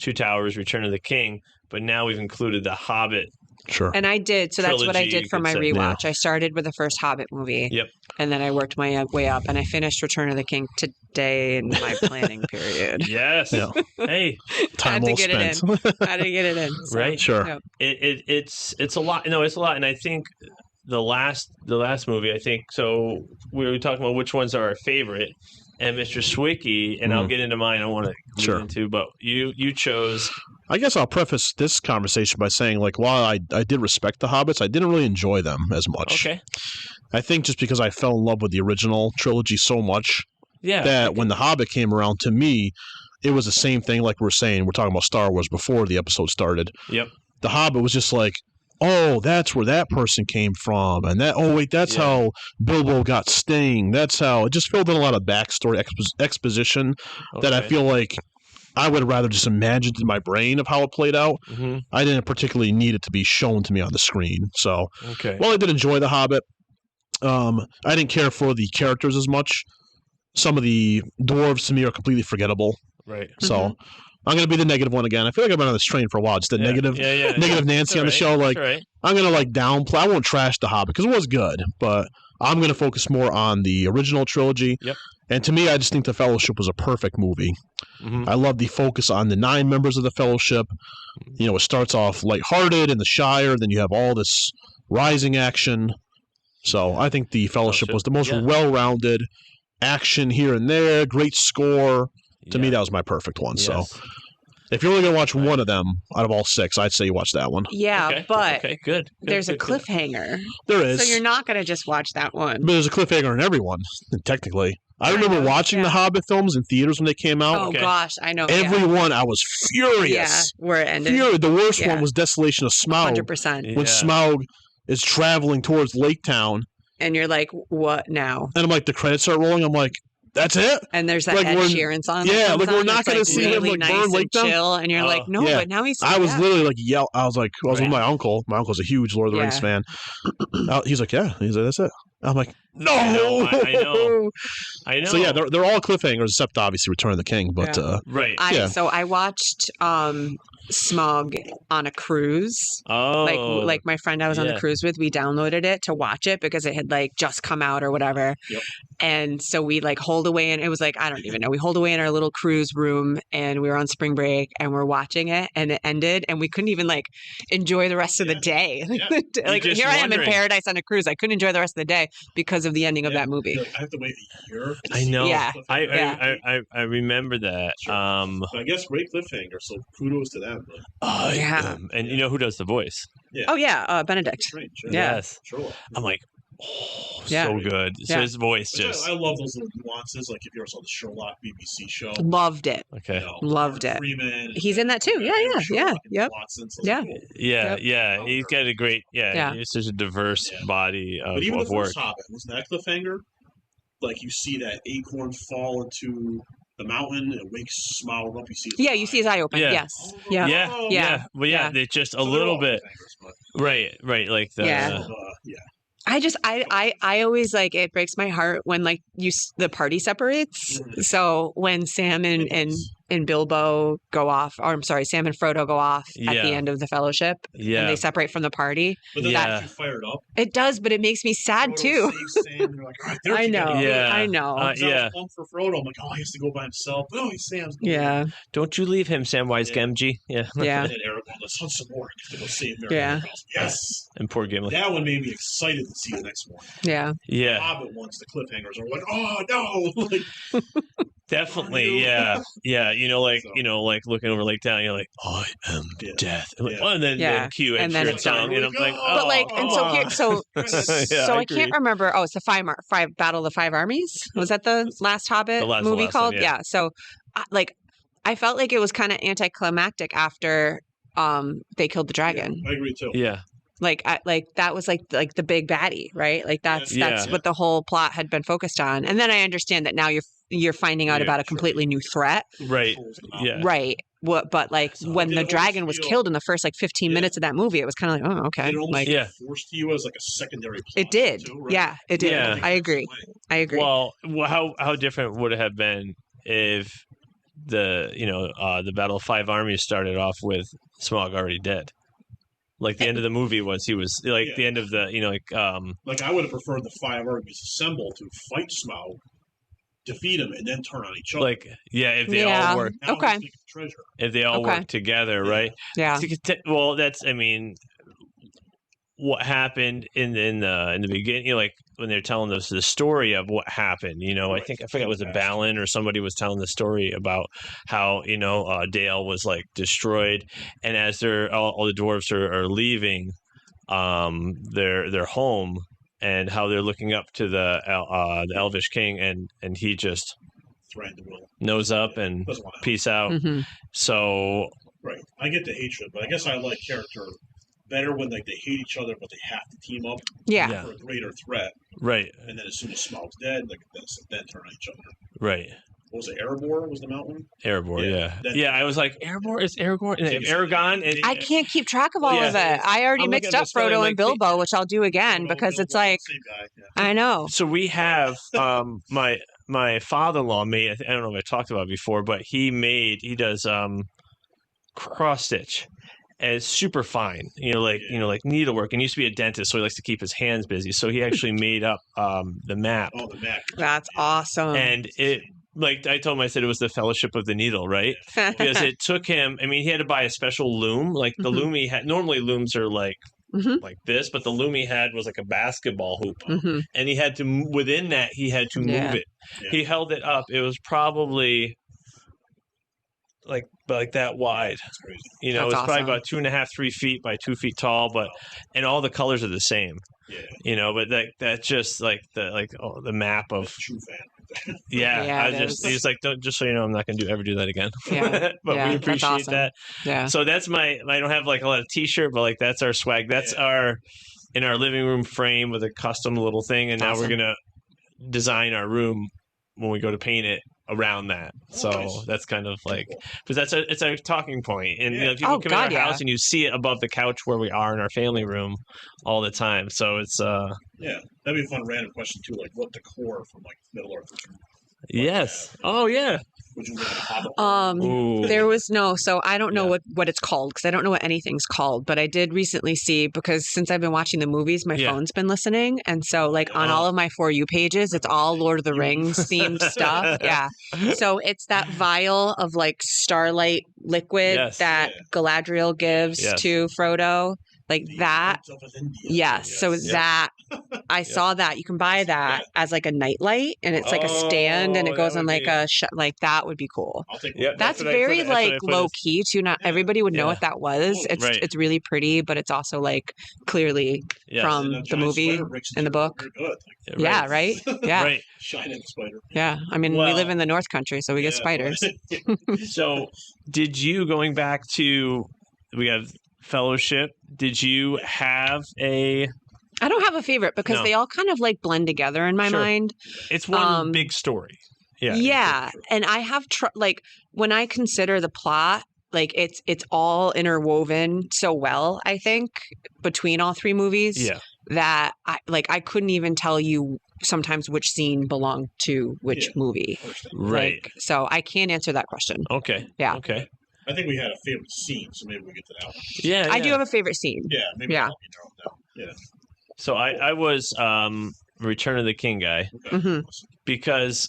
Two Towers, Return of the King. But now we've included the Hobbit. Sure. And I did. So that's what I did for my rewatch. Yeah. I started with the first Hobbit movie. Yep. And then I worked my way up, and I finished Return of the King today in my planning period. Yes. Yeah. Hey, time well spent. Had to get it in. So, right. Sure. Yeah. It's a lot. No, it's a lot. And I think the last movie, I think, so we were talking about which ones are our favorite. And Mr. Sawicki, and I'll get into mine. I want to get into, but you chose. I guess I'll preface this conversation by saying, like, while I did respect the Hobbits, I didn't really enjoy them as much. Okay. I think just because I fell in love with the original trilogy so much that when the Hobbit came around, to me, it was the same thing. Like we're saying, we're talking about Star Wars before the episode started. Yep. The Hobbit was just like, oh, that's where that person came from. And that's how Bilbo got Sting. That's how it just filled in a lot of backstory exposition that I feel like I would have rather just imagined in my brain of how it played out. I didn't particularly need it to be shown to me on the screen. So, while I did enjoy The Hobbit, I didn't care for the characters as much. Some of the dwarves to me are completely forgettable. Right. So I'm going to be the negative one again. I feel like I've been on this train for a while. Just the negative Nancy on the show. Like, I'm going to like downplay. I won't trash The Hobbit because it was good, but I'm going to focus more on the original trilogy. Yep. And to me, I just think The Fellowship was a perfect movie. I love the focus on the 9 members of the Fellowship. It starts off lighthearted in the Shire, then you have all this rising action. So I think The Fellowship was the most well-rounded action here and there, great score. To me, that was my perfect one. Yes. So If you're only gonna watch one of them out of all 6, I'd say you watch that one. Yeah, Okay. but Okay, good. there's a Good. cliffhanger. There is. So you're not going to just watch that one. But there's a cliffhanger in everyone, technically. I Kind remember of, watching the Hobbit films in theaters when they came out. Oh, Okay. gosh. I know. Every one, I was Yeah, furious. where it ended. The worst Yeah. one was Desolation of Smaug. 100%. When Smaug is traveling towards Lake Town. And you're like, what now? And I'm like, the credits start rolling. I'm like, that's it? And there's that Like, Ed we're- Sheeran song. yeah, that like, comes we're on not that's, gonna see him, really like, nice burn and Lake Town? chill. And you're like, no, Yeah. but now he's. I was yeah. literally like, I was with Right. my uncle. My uncle's a huge Lord of the Rings Yeah. fan. He's like, yeah. He's like, that's it. I'm like, no. I know. So yeah, they're all cliffhangers except obviously Return of the King. But Yeah. right. So I watched Smog on a cruise. Oh, Like my friend I was on the yeah. cruise with, we downloaded it to watch it because it had like just come out or whatever. Yep. And so we like holed away, and it was like, I don't even know. We holed away in our little cruise room, and we were on spring break, and we're watching it, and it ended, and we couldn't even like enjoy the rest of the day. Like just here I am in wondering. Paradise on a cruise. I couldn't enjoy the rest of the day because of the ending of Yeah. that movie. I have to wait a year. I know. Yeah. I remember that. Sure. I guess great cliffhanger. So kudos to them. Yeah. And you know who does the voice? Oh yeah, Benedict. Strange. Yeah. Yes. Sure. I'm like, Yeah. so good. So Yeah. his voice Which just I love those little nuances. Like if you ever saw the Sherlock BBC show. Loved it. okay. Loved it. Freeman, He's in that too. Yeah, yeah, Sherlock and yep. Watson, so Yeah. cool. Yeah, Yep. yeah. He's got a great. Yeah, Yeah. he's such a diverse Yeah. body But even of the work. first Hobbit, wasn't that cliffhanger? Like you see that acorn fall into the mountain, it wakes Smaug up. You see. Yeah, you see his eye open. Yeah. Yes. Yeah. Yeah, Oh, yeah, but yeah, Yeah. they just a So they're little all bit. cliffhangers, but, Right, like the. Yeah. yeah. I always like, it breaks my heart when like the party separates. Mhm. So when Sam and Bilbo go off, or I'm sorry, Sam and Frodo go off at Yeah. the end of the Fellowship, and Yeah, they separate from the party. But then Yeah. you fired up. It does, but it makes me sad Frodo too. saves Sam, and you're like, all right, they're I know. together. Yeah. I know. Because I yeah. was pumped for Frodo. I'm like, oh, he has to go by himself. Oh, he's Sam's going. Yeah. Don't you leave him, Samwise Yeah. Gamgee. Yeah, Yeah. And then Aragorn, let's hunt some more to go save Merry. Yeah. Yes. and poor Gimli. That one made me excited to see the next one. Yeah. Yeah, Hobbit ones, the cliffhangers are like, oh no, like, definitely. Yeah, yeah. So- Like looking over Lake Town, you're like, I am Yeah. death. I'm like, Yeah. oh, and then Yeah. cue And then Ed it's song, done. and I'm like, But, oh, But like, and so here, so Yeah, so I I agree. can't remember. Oh, it's the five Battle of the Five Armies. Was that the last Hobbit The last movie one, called? yeah. So, I felt like it was kind of anticlimactic after they killed the dragon. I agree too. yeah, Like that was like the big baddie, right? Like that's Yeah. what the whole plot had been focused on. And then I understand that now you're finding out Yeah, about a sure. completely new threat, right, Trolls them out. yeah. right? But like So when did the it almost dragon was feel- killed in the first like 15 Yeah. minutes of that movie, it was kind of like, oh, okay, It almost like Yeah. forced you as like a secondary plot. it did, too, right? yeah, it did. Yeah. I agree. I agree. Well, how different would it have been if the Battle of Five Armies started off with Smaug already dead? Like the end of the movie was he was like Yeah. the end of the Like I would have preferred the five armies assemble to fight Smaug, defeat him, and then turn on each other. like if they Yeah. all work Now Okay. he's making treasure. if they all Okay. work together, Yeah. right? yeah, Well, that's what happened in the beginning, like when they're telling us the story of what happened. I Right. think I forget it was a Balin or somebody was telling the story about how Dale was like destroyed, and as they're all the dwarves are leaving their home, and how they're looking up to the Elvish king, and he just Threatened will. nose up and Doesn't want to. peace out. hmm So Right. I get the hatred, but I guess I like character better when like they hate each other, but they have to team up yeah, Yeah. for a greater threat. right, And then as soon as Smaug's dead, like then turn on each other. right. What was it? Erebor was the mountain. Erebor, Yeah. yeah. Then- I was like, Erebor is Aragorn, Aragon. I can't keep track of all Yeah. of it. I already I'm mixed looking at up the spelling, Frodo like, and Bilbo, which I'll do again Frodo, because it's Bilbo, like same guy. Yeah. I know. So we have my father-in-law made. I don't know if I talked about it before, but he does cross stitch. And it's super fine, like needlework. And he used to be a dentist, so he likes to keep his hands busy. So he actually made up the map, Oh, the map. That's awesome. and it. Like I told him, I said it was the Fellowship of the Needle, right? Because it took him. I mean, he had to buy a special loom. Like the Mhm. loom he had. Normally, looms are like Mhm. this, but the loom he had was like a basketball hoop, hmm and he had to within that he had to Yeah. move it. Yeah. He held it up. It was probably like but like that wide. That's crazy. You know, That's it's probably awesome. about 2.5, 3 feet by 2 feet tall, and all the colors are the same. Yeah. You know, but that's just like the map of That's a true fan. yeah. Yeah, I it just is. he's like, don't, just so you know, I'm not going to ever do that again. Yeah, But yeah, we that's appreciate awesome. that. Yeah. So that's I don't have like a lot of T-shirt, but like that's our swag. That's in our living room frame with a custom little thing, and now we're Awesome. gonna design our room when we go to paint it around that. So Nice. that's kind of like because it's a talking point, and you know, people Oh, come God, in our house yeah. and you see it above the couch where we are in our family room all the time. So it's Yeah, that'd be a fun random question too, like what decor from like Middle Earth would you yes. Oh yeah. would you live in a hobbit? Ooh. There was so I don't know what it's called because I don't know what anything's called, but I did recently see because since I've been watching the movies, my phone's been listening. And so like on all of my For You pages, it's all Lord of the Rings themed stuff. Yeah. So it's that vial of like starlight liquid that Galadriel gives to Frodo. Like that. Yes. So that I saw that you can buy that as like a nightlight and it's like a stand and it goes on like like that would be cool. I'll take That's very like low key too. Not everybody would know what that was. It's really pretty, but it's also like clearly from the movie and the book. Yeah, right. Yeah, right. Shining spider. Yeah, I mean we live in the North Country, so we get spiders. So, did you going back to we have Fellowship? Did you have a? I don't have a favorite because they all kind of like blend together in my mind. It's one big story. Yeah. Yeah, and I have like when I consider the plot, like it's all interwoven so well. I think between all three movies. Yeah. That I couldn't even tell you sometimes which scene belonged to which movie. Right. Like, so I can't answer that question. Okay. Yeah. Okay. I think we had a favorite scene, so maybe we get to that one. Yeah. I do have a favorite scene. Yeah. Maybe Yeah. I'll narrow it down. Yeah. So I was Return of the King guy because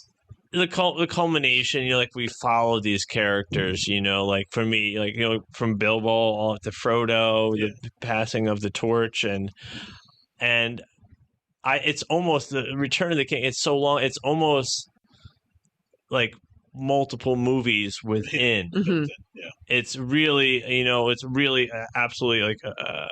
the culmination, you know, like we follow these characters, you know, like for me, like, you know, from Bilbo all up to Frodo, the passing of the torch and it's almost the Return of the King. It's so long. It's almost like multiple movies within. Yeah. It's really, you know, it's really absolutely like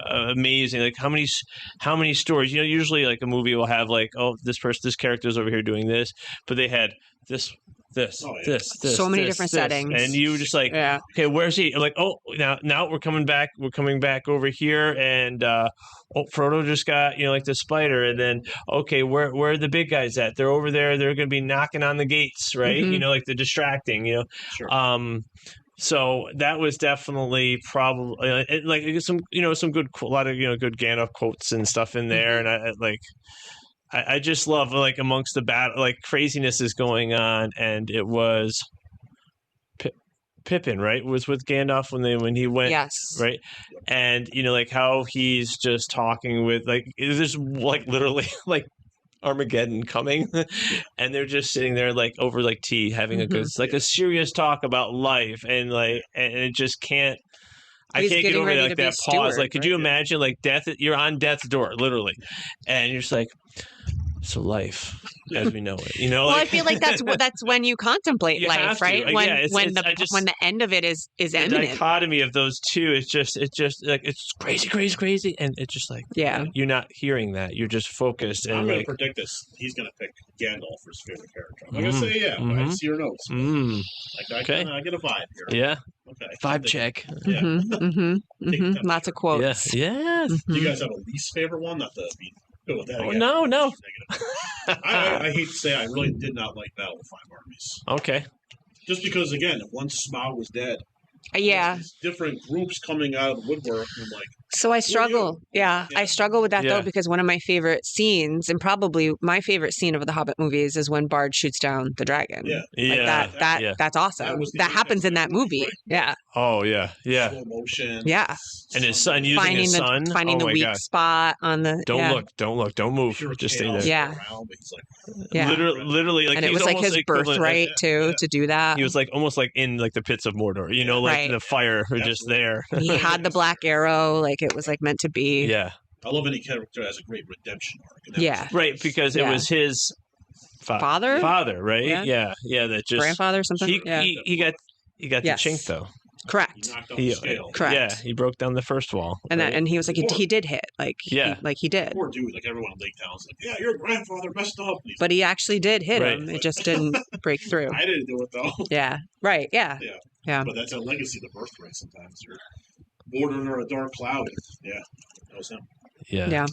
amazing. Like how many stories, you know, usually like a movie will have like, oh, this character's over here doing this, but they had this, so many different settings, and you just like, okay, where's he? I'm like, oh, now we're coming back over here, and Frodo just got, you know, like the spider, and then okay, where are the big guys at? They're over there. They're going to be knocking on the gates, right? You know, like the distracting, you know. Sure. So that was definitely probably like some, you know, some good, a lot of, you know, good Gandalf quotes and stuff in there, and I just love like amongst the battle, like craziness is going on, and it was Pippin, right? Was with Gandalf when he went, right? And you know, like how he's just talking with like there's like literally like Armageddon coming, and they're just sitting there like over like tea having a good like a serious talk about life, and like and it just can't. I can't get over like that pause. Like, could you imagine like death? You're on death's door, literally, and you're just like, so life as we know it, you know. Well, like, I feel like that's when you contemplate life, right? When the end of it is imminent. The dichotomy of those two is just like it's crazy, and it's just like you're not hearing that. You're just focused. And I'm like, gonna predict this. He's gonna pick Gandalf for his favorite character. I'm gonna say I see your notes. Like I get a vibe here. Yeah. Okay. Vibe check. Yeah. Lots of quotes. Yes. Do you guys have a least favorite one? Not the go with that. Oh, no. I hate to say I really did not like Battle of Five Armies. Okay. Just because again, once Smaug was dead, these different groups coming out of the woodwork and like. So I struggle. I struggle with that though, because one of my favorite scenes, and probably my favorite scene of the Hobbit movies, is when Bard shoots down the dragon. That's awesome. That happens in that movie. Right. Yeah. Oh yeah. Slow motion. Yeah. And his son using his son. Finding the weak spot on the. Don't look, don't move. Just stay there. Yeah. Literally, like, and it was like his birthright to do that. He was like almost like in like the pits of Mordor, you know, like the fire were just there. He had the black arrow, like it was like meant to be. Yeah. I love any character has a great redemption arc. Right, because it was his father, right? Yeah. That just grandfather or something. He got the chink though. Correct. He knocked out the scale. Correct. Yeah, he broke down the first wall. And right? and he was like, he did hit. Like, Yeah. he did. Poor dude. Like everyone in Lake Town's like, yeah, your grandfather messed up. But he actually did hit Right. him. It just didn't break through. I didn't do it though. Yeah. Right. Yeah. Yeah. But that's a legacy, the birthright. Sometimes you're born under a dark cloud. Yeah, that was him. Yeah. Yeah.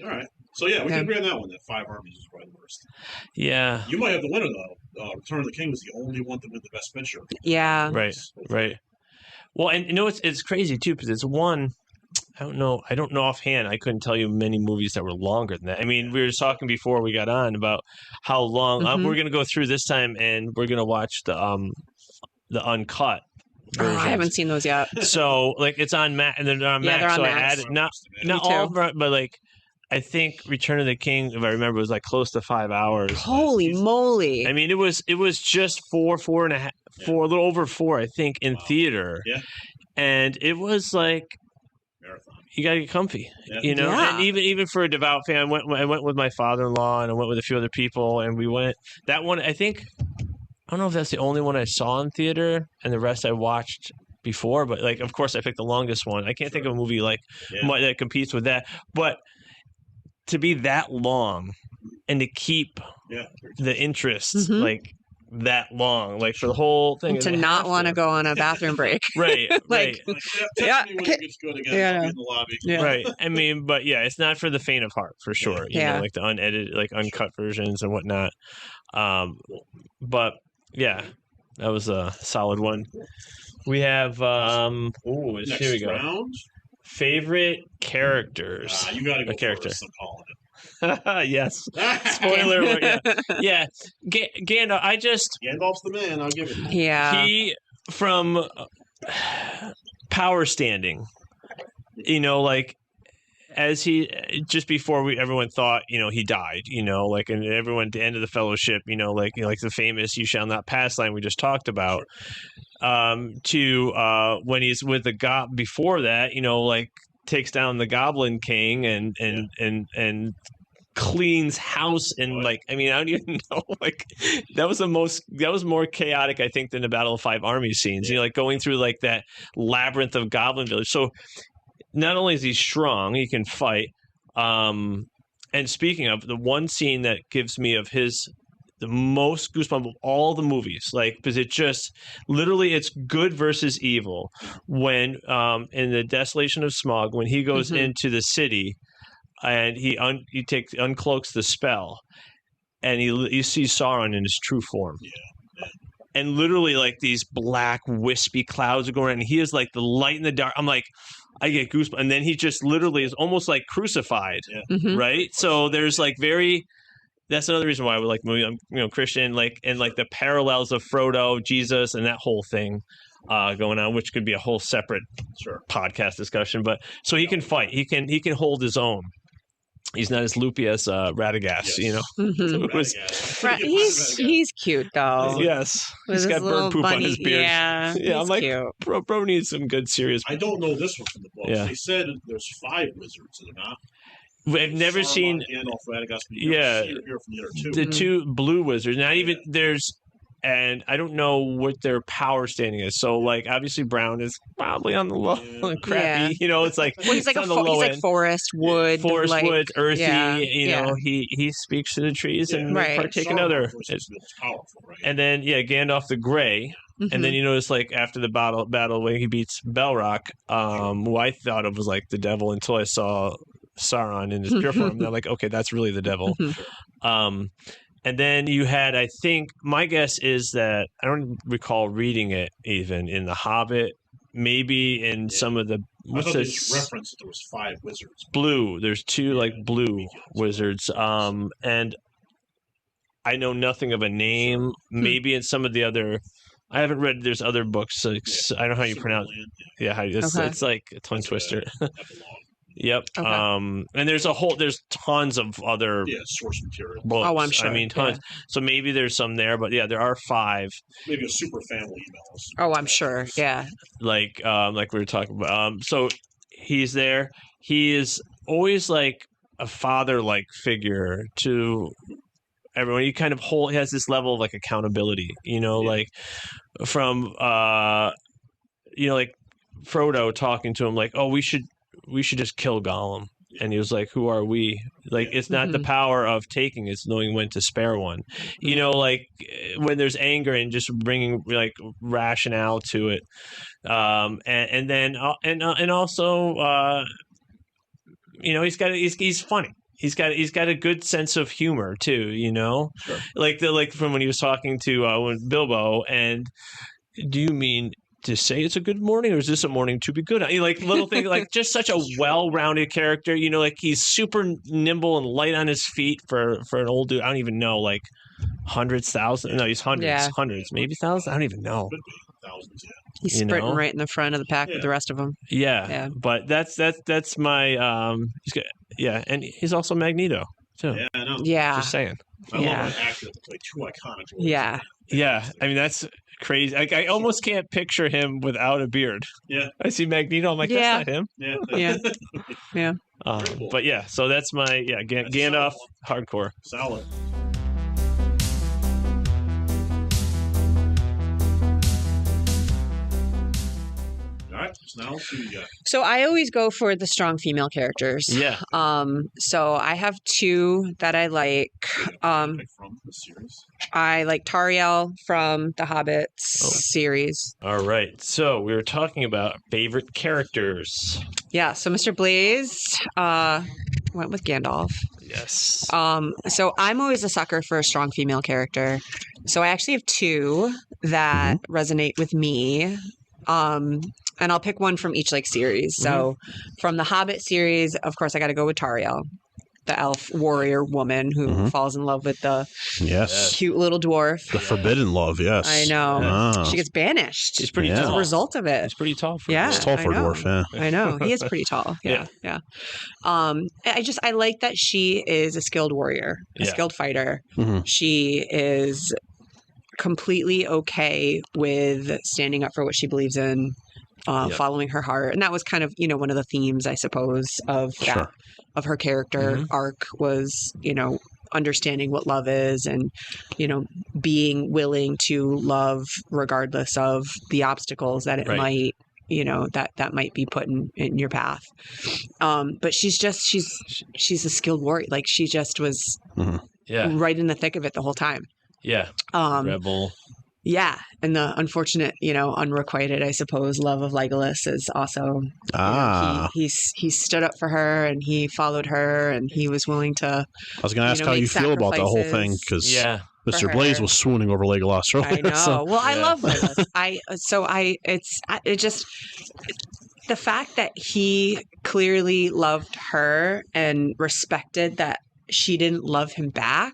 All right. So yeah, we Yeah. can agree on that one. That 5 armies is probably the worst. Yeah. You might have the winner though. Return of the King was the only one to win the best picture. Yeah. Right. Well, and you know it's crazy too because it's one. I don't know offhand. I couldn't tell you many movies that were longer than that. I mean, we were talking before we got on about how long we're going to go through this time, and we're going to watch the uncut. Oh, I haven't seen those yet. So like it's on Max, and they're on Max. they're on so Max. I added not Me all, too. but like I think Return of the King, if I remember, was like close to 5 hours. Holy moly! I mean, it was just four and a half, a little over 4, I think, in theater. Yeah. And it was like Marathon. you got to get comfy, you know. Yeah. And even for a devout fan, I went with my father-in-law and I went with a few other people, and we went. That one, I think, I don't know if that's the only one I saw in theater, and the rest I watched before. But like, of course, I picked the longest one. I can't think of a movie like that competes with that. But to be that long and to keep the interest like that long, like for the whole thing, To not want to go on a bathroom break. right, Like, Yeah. When it gets good again, I'll be in the lobby. Yeah. right. I mean, but yeah, it's not for the faint of heart for sure. You know, like the unedited, like uncut versions and whatnot. But yeah, that was a solid one. We have Next here we go. round. Favorite characters. You got to go character. first. I'm calling it. Yes. Spoiler alert. Yeah. Gandalf. Gandalf's the man. I'll give it. Yeah. He from power standing. You know, like as he just before everyone thought, you know, he died. You know, like and everyone at the end of the Fellowship. You know, like the famous "You shall not pass" line we just talked about. To when he's with the before that, you know, like takes down the Goblin King and cleans house and like I mean I don't even know like that was more chaotic I think than the Battle of Five Armies scenes. You know, like going through like that labyrinth of Goblin Village. So not only is he strong, he can fight. And speaking of the one scene that gives me of the most goosebump of all the movies, like because it just literally it's good versus evil. When in the Desolation of Smaug, when he goes into the city and he uncloaks the spell, and you see Sauron in his true form. Yeah. And literally like these black wispy clouds are going, and he is like the light in the dark. I'm like, I get goosebumps, and then he just literally is almost like crucified, right? So there's like that's another reason why I would like movie. I'm, you know, Christian, like and like the parallels of Frodo, Jesus, and that whole thing going on, which could be a whole separate podcast discussion. But so he can fight, he can hold his own. He's not as loopy as Radagast, you know. He's cute though. Yes, With he's got bird poop on his beard. Yeah, I'm like, cute. bro needs some good serious. I don't know this one from the books. Yeah. They said there's 5 wizards, are there not? I've never seen. Gandalf, Radagast, Yeah, here from the other 2. the 2 blue wizards. Not even there's, and I don't know what their power standing is. So like obviously Brown is probably on the low, crappy. Yeah. You know, it's like Well, he's like it's on the low he's end. like forest wood, Forest like, woods, earthy. yeah, You know, he speaks to the trees and Right. partake in Sauron, other. of course, is the most powerful, right? And then Gandalf the Grey. And then you notice, like after the battle when he beats Belrock, who I thought of was like the devil until I saw Sauron in his pure form. And I'm like, okay, that's really the devil. And then you had, I think, my guess is that I don't recall reading it even in The Hobbit, maybe in some of the I thought they just referenced that there was 5 wizards. blue. There's 2 like blue wizards, and I know nothing of a name. Maybe in some of the other. I haven't read. There's other books. So I don't know how you pronounce. It's like a tongue twister. Yep. Okay. And there's tons of other source material. books. Oh, I'm sure. I mean, tons. So maybe there's some there, but yeah, there are 5. Maybe a super family email us. Oh, I'm sure. Yeah. Like we were talking about. So he's there. He is always like a father-like figure to everyone. He kind of he has this level of like accountability, you know, like from like Frodo talking to him, like, "Oh, we should just kill Gollum." And he was like, "Who are we?" Like, it's not the power of taking; it's knowing when to spare one. Like when there's anger and just bringing like rationale to it. And then also, he's funny. He's got a good sense of humor too. Sure. Like from when he was talking to Bilbo, and do you mean to say it's a good morning, or is this a morning to be good? Like little things, like just such a well-rounded character. Like he's super nimble and light on his feet for an old dude. I don't even know, like hundreds, thousands. No, he's hundreds, maybe thousands. I don't even know. Thousands, yeah. He's sprinting right in the front of the pack with the rest of them. Yeah. But that's my he's got, and he's also Magneto too. Yeah, I know. Yeah. Just saying. I love an actor that played two iconic roles. Yeah. Yeah, I mean that's crazy. Like I almost can't picture him without a beard. Yeah, I see Magneto. I'm like, that's not him. Yeah. Cool. But yeah, so that's my Gandalf hardcore. Solid. All right, so now who you got? So I always go for the strong female characters. Yeah. So I have two that I like. From the series. I like Tariel from the Hobbits series. All right. So we were talking about favorite characters. Yeah. So Mr. Blais went with Gandalf. Yes. So I'm always a sucker for a strong female character. So I actually have two that resonate with me. And I'll pick one from each like series. So from the Hobbit series, of course, I got to go with Tariel, the elf warrior woman who falls in love with the cute little dwarf. The forbidden love, yes. I know. Ah. She gets banished. He's pretty as tall. a result of it. He's pretty tall for He's tall for a dwarf, yeah. I know. He is pretty tall. Yeah. I like that she is a skilled warrior, a skilled fighter. She is completely okay with standing up for what she believes in, following her heart. And that was kind of, one of the themes, I suppose, of that, of her character arc was, understanding what love is and, being willing to love regardless of the obstacles that it might, that might be put in your path. But she's a skilled warrior. Like she just was right in the thick of it the whole time. Yeah. Rebel. Yeah. And the unfortunate, unrequited, I suppose, love of Legolas is also, he stood up for her and he followed her and he was willing to. I was going to ask how you feel about the whole thing because Mr. Blais was swooning over Legolas earlier. I know. So. Well, I love Legolas. The fact that he clearly loved her and respected that she didn't love him back,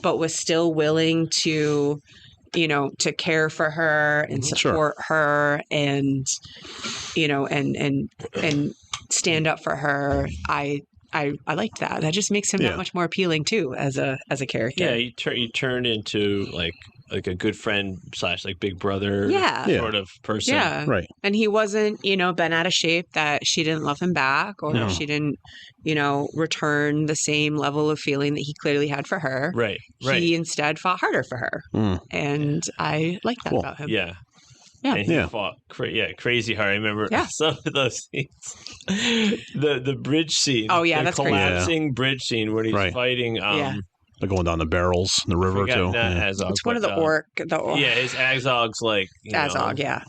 but was still willing to, to care for her and support her and, and stand up for her. I liked that. That just makes him that much more appealing too as a character. Yeah, you turned into like a good friend / like big brother sort of person. Yeah. Right. And he wasn't, bent out of shape that she didn't love him back or she didn't, return the same level of feeling that he clearly had for her. Right. He instead fought harder for her. And I like that about him. Yeah. Yeah. And he fought crazy hard. I remember some of those scenes. The bridge scene. Oh, yeah, the that's collapsing bridge scene where he's fighting. They're going down the barrels in the river too. It's one of the orc. Yeah, his Azog's like Azog. Yeah.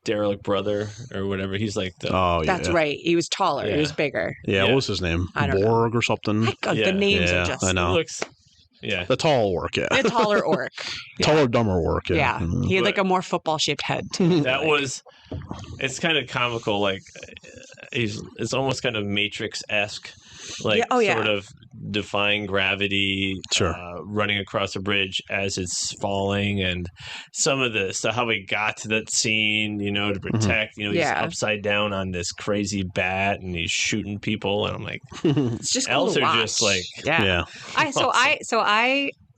derelict brother or whatever. He's like the. Oh, yeah. That's right. He was taller. He was bigger. Yeah, what was his name? I don't Borg or something? The names are just. I know. Looks. Yeah. The tall orc. Yeah. The taller orc. Taller, dumber orc. Yeah. He had like a more football shaped head too. That was. It's kind of comical. Like it's almost kind of Matrix-esque. Like sort of defying gravity, running across a bridge as it's falling, and some of the stuff how we got to that scene, to protect. He's upside down on this crazy bat, and he's shooting people, and I'm like, it's just elves cool to are watch. just like,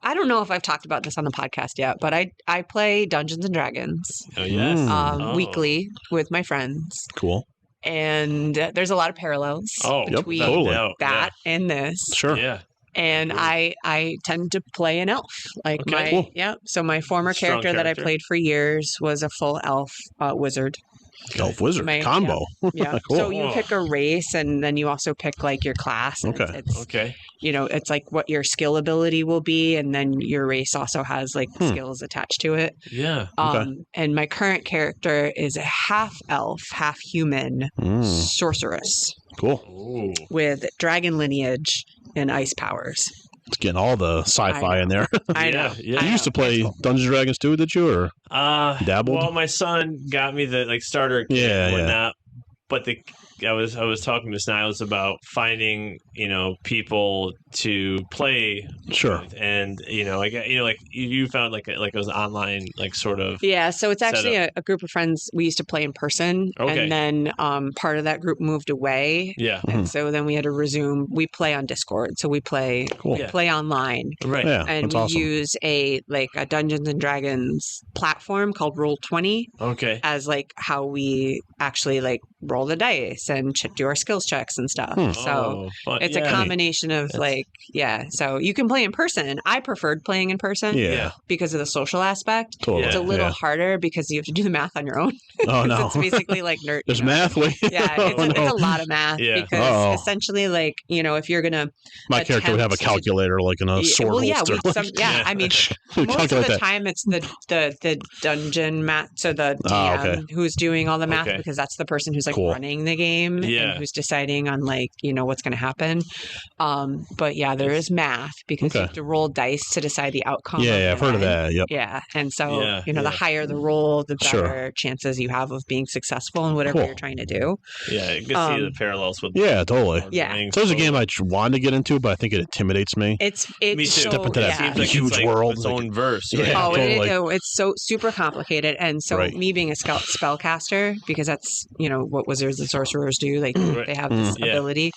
I don't know if I've talked about this on the podcast yet, but I play Dungeons and Dragons. Oh yes, weekly with my friends. Cool. And there's a lot of parallels between that and this. Sure. Yeah. And I tend to play an elf. Like So my former character that I played for years was a full elf wizard. Elf wizard My- combo. Yeah. Cool. So you pick a race, and then you also pick like your class. And Okay. It's Okay. it's like what your skill ability will be, and then your race also has like skills attached to it. Yeah. And my current character is a half elf, half human sorceress Cool. Ooh. with dragon lineage and ice powers. It's getting all the sci-fi in there. I know. Yeah. I You used to know. play Dungeons and Dragons too, did you? Or dabbled? Well, my son got me the starter kit Yeah, and yeah. whatnot, but I was talking to Niles about finding people to play Sure. with, and I got like you found like it was online like sort of Yeah, so it's actually a group of friends we used to play in person, Okay. and then part of that group moved away, yeah and so then we had to resume. We play on Discord, so we play Cool. play online, right Yeah, and that's we awesome. use a Dungeons and Dragons platform called Roll20 okay as like how we actually like roll the dice and do our skills checks and stuff. So fun. it's Yeah. a combination of so you can play in person. I preferred playing in person Yeah. because of the social aspect. Totally. It's a little Yeah. harder because you have to do the math on your own. Oh no. It's basically like nerd. There's math. Wait. Yeah, Oh, it's no. a lot of math Yeah. because Uh-oh. essentially, like, if you're gonna My character would have a attempt to- calculator like in a sword well, yeah, holster. I mean, most of Calculate the that. time it's the dungeon math, so the DM Ah, okay. who's doing all the math Okay. because that's the person who's like Cool. running the game Yeah. and who's deciding on like what's going to happen. But yeah, there is math because you Okay. have to roll dice to decide the outcome. Yeah, I've heard of event. that. Yep. Yeah, and so Yeah, the yeah. higher the roll, the better Sure. chances you have of being successful in whatever Cool. you're trying to do. Yeah, you can see the parallels with Yeah, totally. Lord of the Yeah. Rings. So there's a game I wanted to get into, but I think it intimidates me. It's Me too. so, Step into that yeah. Seems like huge it's like world, its like- own verse. Yeah. Right? Oh, totally. it's so super complicated, and so Right. me being a spellcaster, because that's what wizards and sorcerers do. Like Right. they have this Yeah. ability.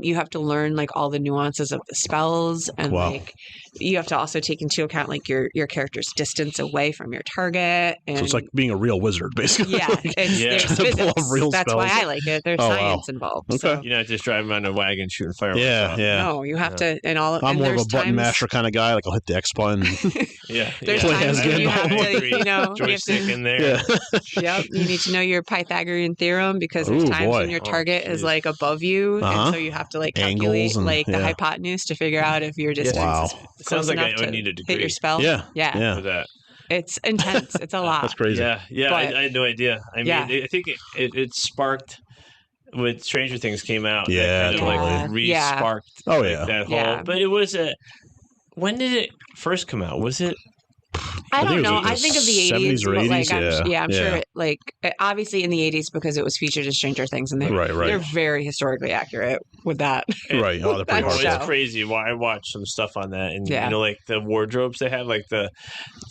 You have to learn like all the nuances of the spells, and Wow. like you have to also take into account like your character's distance away from your target. And So it's like being a real wizard, basically. yeah, Like, it's, Yeah. there's To pull physics. off real That's why spells. I like it. There's Oh, wow. science involved. Okay. So. You're not just driving on a wagon shooting fireworks. Yeah, off. yeah. No, you have to, and all. I'm and more of a there's button times- masher kind of guy. Like I'll hit the X button. Yeah. There's yeah. Play times as when good. you have to, Every you have joystick to. in there. yeah. Yep, you need to know your Pythagorean theorem because there's Ooh, times boy. when your Oh, target is geez. like above you, Uh-huh. and so you have to like Angles calculate and- like the yeah. hypotenuse to figure out if your distance Wow. is It close sounds like enough I would to need a hit degree your spell. Yeah. yeah, Yeah. for that. It's intense. It's a lot. That's crazy. Yeah, yeah. But- I had no idea. I mean, Yeah. I think it sparked with Stranger Things came out. Yeah, that kind of like totally. Yeah. re-sparked Oh like, yeah. that whole. Yeah. But it was when did it first come out? Was it? I I think don't it was know. like I the think of the 70s 80s, or but like 80s, I'm yeah. sure Yeah. it, like obviously in the 80s because it was featured in Stranger Things, and Right, they're right. very historically accurate with that. Right. Oh, they're pretty That It's show. hardcore. crazy. Why I watched some stuff on that, and Yeah. like the wardrobes they have, like the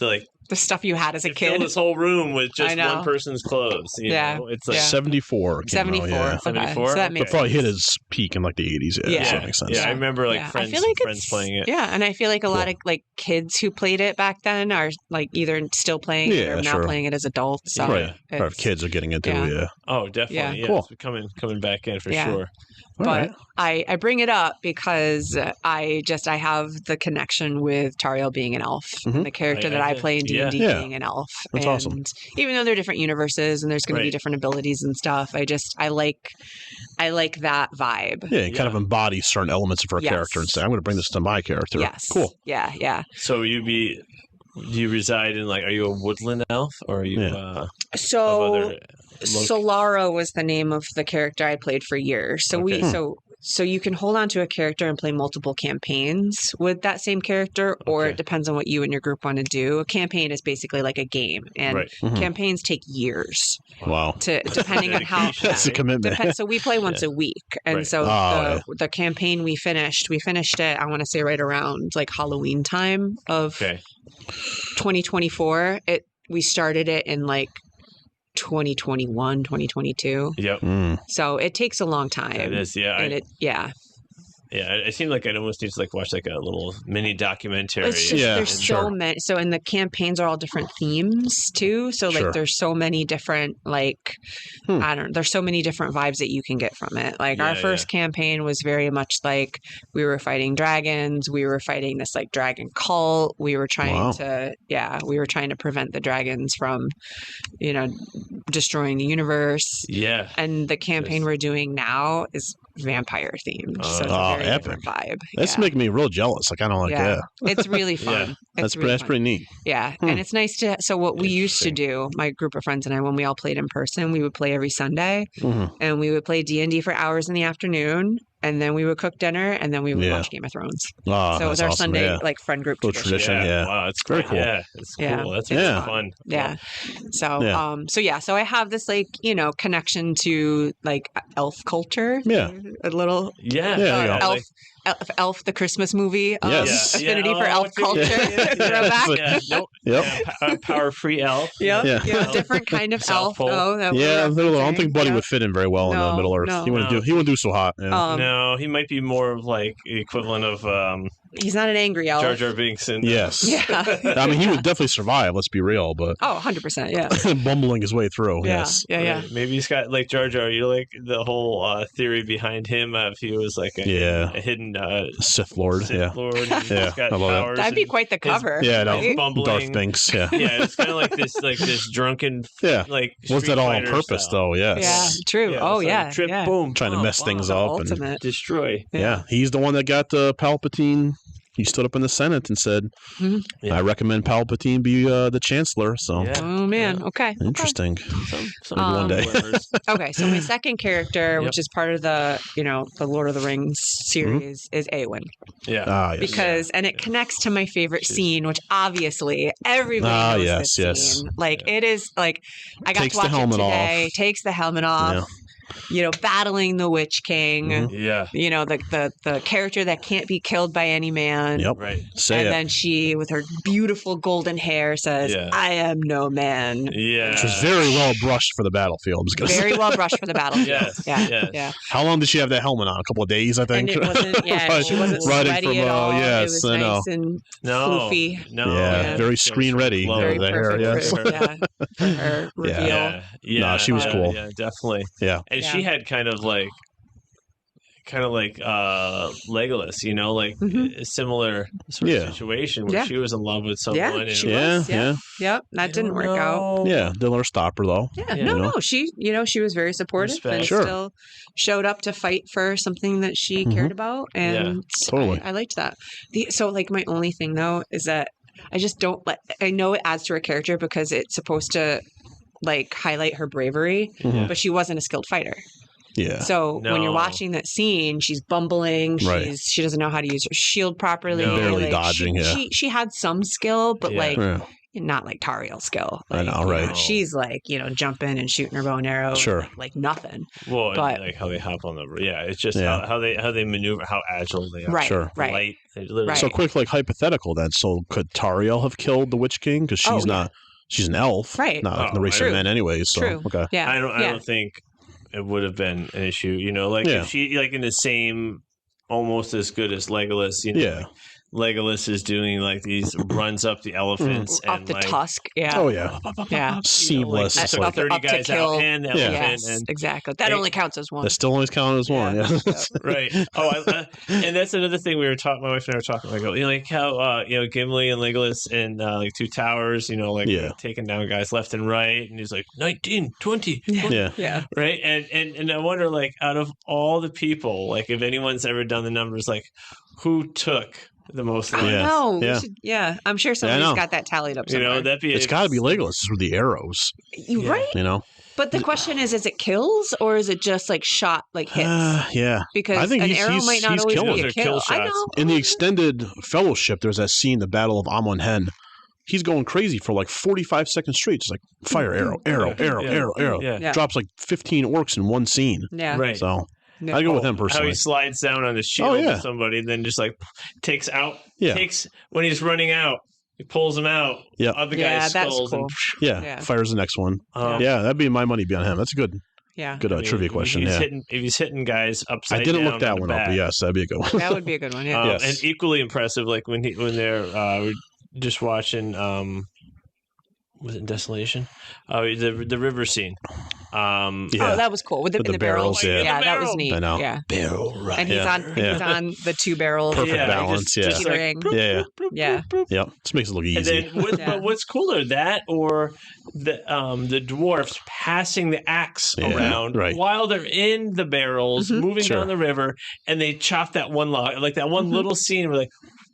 like The stuff you had as a they fill kid. this whole room with I just know. one person's clothes. You Yeah. know? It's like Yeah. 74. came out, 74. Yeah. Okay. 74? So that Okay. makes But probably sense. hit his peak in like the 80s. Yeah. Yeah. So that makes sense. Yeah, I remember like Yeah. I friends feel like friends it's- playing it. Yeah, and I feel like a lot of like kids who played it back then are like either still playing it Yeah, or now sure. playing it as adults. So Right. Or if it's- kids are getting into yeah. it. Yeah. Oh, definitely. Yeah. Yeah, Cool. it's coming back in for Yeah. sure. All But right. I bring it up because I have the connection with Tariel being an elf, Mhm. and the character I that I did. play in D&D Yeah. being an elf. That's and awesome. even though they're different universes and there's going to be Right. different abilities and stuff, I like that vibe. Yeah, it kind of embodies certain elements of her Yes. character and say, I'm going to bring this to my character. Yes. Cool. Yeah. Yeah. So do you reside in like? Are you a woodland elf or are you Yeah. of So other? Solara was the name of the character I played for years. So Okay. so you can hold on to a character and play multiple campaigns with that same character, or Okay. it depends on what you and your group want to do. A campaign is basically like a game, and Right. Mhm. campaigns take years Wow. to depending on how. Dedication, That's a right? commitment. So we play once a week, and Right. so Oh, the campaign we finished it. I want to say right around like Halloween time of Okay. 2024. We started it in like 2021, 2022. Yep. Mm. So it takes a long time. It is. Yeah. And Yeah, it seemed like I'd almost need to like watch like a little mini documentary. It's just, Yeah, there's so sure. many. So, and the campaigns are all different themes too. So, like, Sure. there's so many different, like, I don't know, there's so many different vibes that you can get from it. Like, our first campaign was very much like we were fighting dragons. We were fighting this, like, dragon cult. We were trying to prevent the dragons from, you know, destroying the universe. Yeah. And the campaign we're doing now is vampire themed. So, it's a very epic. different vibe. That's making me real jealous. Like, I don't like that. It's really fun. Yeah. It's really That's fun. pretty neat. Yeah. And it's nice to. So, what we used to do, my group of friends and I, when we all played in person, we would play every Sunday and we would play D&D for hours in the afternoon. And then we would cook dinner, and then we would watch Game of Thrones. Oh, So it was our Sunday like friend group tradition. Yeah. Wow, it's Very great. cool. Yeah, it's cool. Yeah. That's fun. Yeah. So I have this like, you know, connection to like elf culture. Yeah. A little Yeah. there you go. Elf the Christmas movie. Yes. Affinity for elf culture. Throwback. Power free elf. Yep. Yeah. Different kind of elf. Pole. That Yeah, I don't think Buddy yeah. would fit in very well in No, Middle Earth. no. He wouldn't do so hot. Yeah. No, he might be more of like the equivalent of He's not an angry elf. Jar Jar Binks. And, Yes. Yeah. I mean, he would definitely survive. Let's be real, but 100%. Yeah. bumbling his way through. Yeah. Yes. Yeah. Right. Maybe he's got like Jar Jar. You know, like the whole theory behind him of he was like a hidden Sith Lord. Lord. And Yeah, he's got I love that. powers That'd be and quite the cover. Yeah, no, his bumbling. Darth Binks. Yeah. Yeah, it's kind of like this drunken like. Was that Street all on Fighter purpose style. though? Yes. Yeah. True. Yeah, it's like trip, Yeah. boom, Trying to mess things up and Ultimate. destroy. yeah, he's the one that got Palpatine. He stood up in the Senate and said, Yeah. "I recommend Palpatine be the chancellor." So Yeah. Oh man. Okay. interesting. Some one day. glimmers. Okay. So my second character, which is part of the Lord of the Rings series, is Eowyn. Yeah. Ah, yes. Because and it connects to my favorite scene, which obviously everybody knows this scene. Like it is like I got Takes to the watch it helmet today. off. Takes the helmet off. Yeah. You know, battling the Witch King. Yeah. You know, the character that can't be killed by any man. Yep. Right. Say And it. then she, with her beautiful golden hair, says, Yeah. "I am no man." Yeah. Which was very well brushed for the battlefield. I'm just gonna Very say. well brushed for the battlefield. Yes, Yeah. yes. Yeah. How long did she have that helmet on? A couple of days, I think. And it wasn't, she wasn't Riding sweaty from, at all. yes, it was I know. nice and No. floofy. No. Yeah, very screen ready. Glow. Very the hair, perfect yes. for her reveal. Yeah. Yeah. No, she was cool. Yeah, definitely. Yeah. And Yeah. she had kind of like Legolas, you know, like a similar sort of situation where Yeah. she was in love with someone. Yeah, and she Yeah, was. yeah. Yep. That didn't work out. Yeah, didn't let her stop her though. Yeah, Yeah. no. She was very supportive Respect. and Sure. still showed up to fight for something that she cared about, and totally. I liked that. So, like, my only thing though is that I just don't let. I know it adds to her character because it's supposed to like highlight her bravery, but she wasn't a skilled fighter. Yeah. So when you're No. watching that scene, she's bumbling. Right. She doesn't know how to use her shield properly. No. Barely like, dodging, She had some skill, but Yeah. like Yeah. not like Tariel skill. I Like, know, you right. she's like, jumping and shooting her bow and arrow. Sure. Like nothing. Well, But- like how they hop on the it's just Yeah. how they maneuver, how agile they are. Right. Sure. Right. Light. They literally, Right. So quick, like hypothetical then. So could Tariel have killed the Witch King? Because she's Oh, yeah. not. She's an elf, Right. Not like Oh, the race true. of men, anyways. So True. okay. Yeah. I don't think it would have been an issue. You know, like Yeah. if she like in the same, almost as good as Legolas. You know, Yeah. like, Legolas is doing like these runs up the elephants Off and the like, tusk. Yeah. Oh yeah. Yeah. Seamless. Like, It's took like, 30 up to guys kill. out and the Yeah. elephant Yes, and exactly. That Hey, only counts as one. that still always count as one. Yeah. Yeah. right. And that's another thing we were talking. My wife and I were talking like, like how Gimli and Legolas and like Two Towers, taking down guys left and right, and he's like 19, 20, Yeah. Yeah. right? And I wonder, like, out of all the people, like, if anyone's ever done the numbers, like, who took the most lives? Yeah. No. Yeah. I'm sure I somebody's know. got that tallied up You somewhere. know, that'd be It's got to be Legolas with the arrows. Right? You know. But the question is it kills or is it just like shot, like hits? Yeah. Because I think an he's- arrow he's- might not he's always killing. be a Those are kill kill. I shots. know. In the extended Fellowship, there's that scene, the Battle of Amon Hen. He's going crazy for like 45 seconds straight. Just like fire, arrow, arrow, arrow, Yeah. arrow, arrow. Yeah. Yeah. Drops like 15 orcs in one scene. Yeah. Right. So Yeah. I go with him How personally. he slides down on the shield yeah. of somebody, and then just like takes Yeah. when he's running out, he pulls him out Yep. of the Yeah, guy's that's skulls cool. Yeah, Yeah. fires the next one. and Yeah, that'd be my money be on him. That's good. Yeah. Good trivia question. Yeah. If he's hitting guys upside I didn't down look that on the one up, back. but yes, that'd be a good one. That would be a good one. Yeah. Yes. And equally impressive, like when they're just watching. Was it Desolation? The river scene. Yeah. Oh, that was cool with the barrels. yeah. Yeah, that was neat. I know. Yeah. Barrel ride. And he's on the two barrels. Perfect Yeah, balance. just Yeah. like, Teetering. Yeah. Yeah. Yep. This makes it look And easy. then, Yeah. but what's cooler, that or the dwarfs passing the axe Yeah, around right. while they're in the barrels, moving Sure. down the river, and they chop that one log, like that one little scene where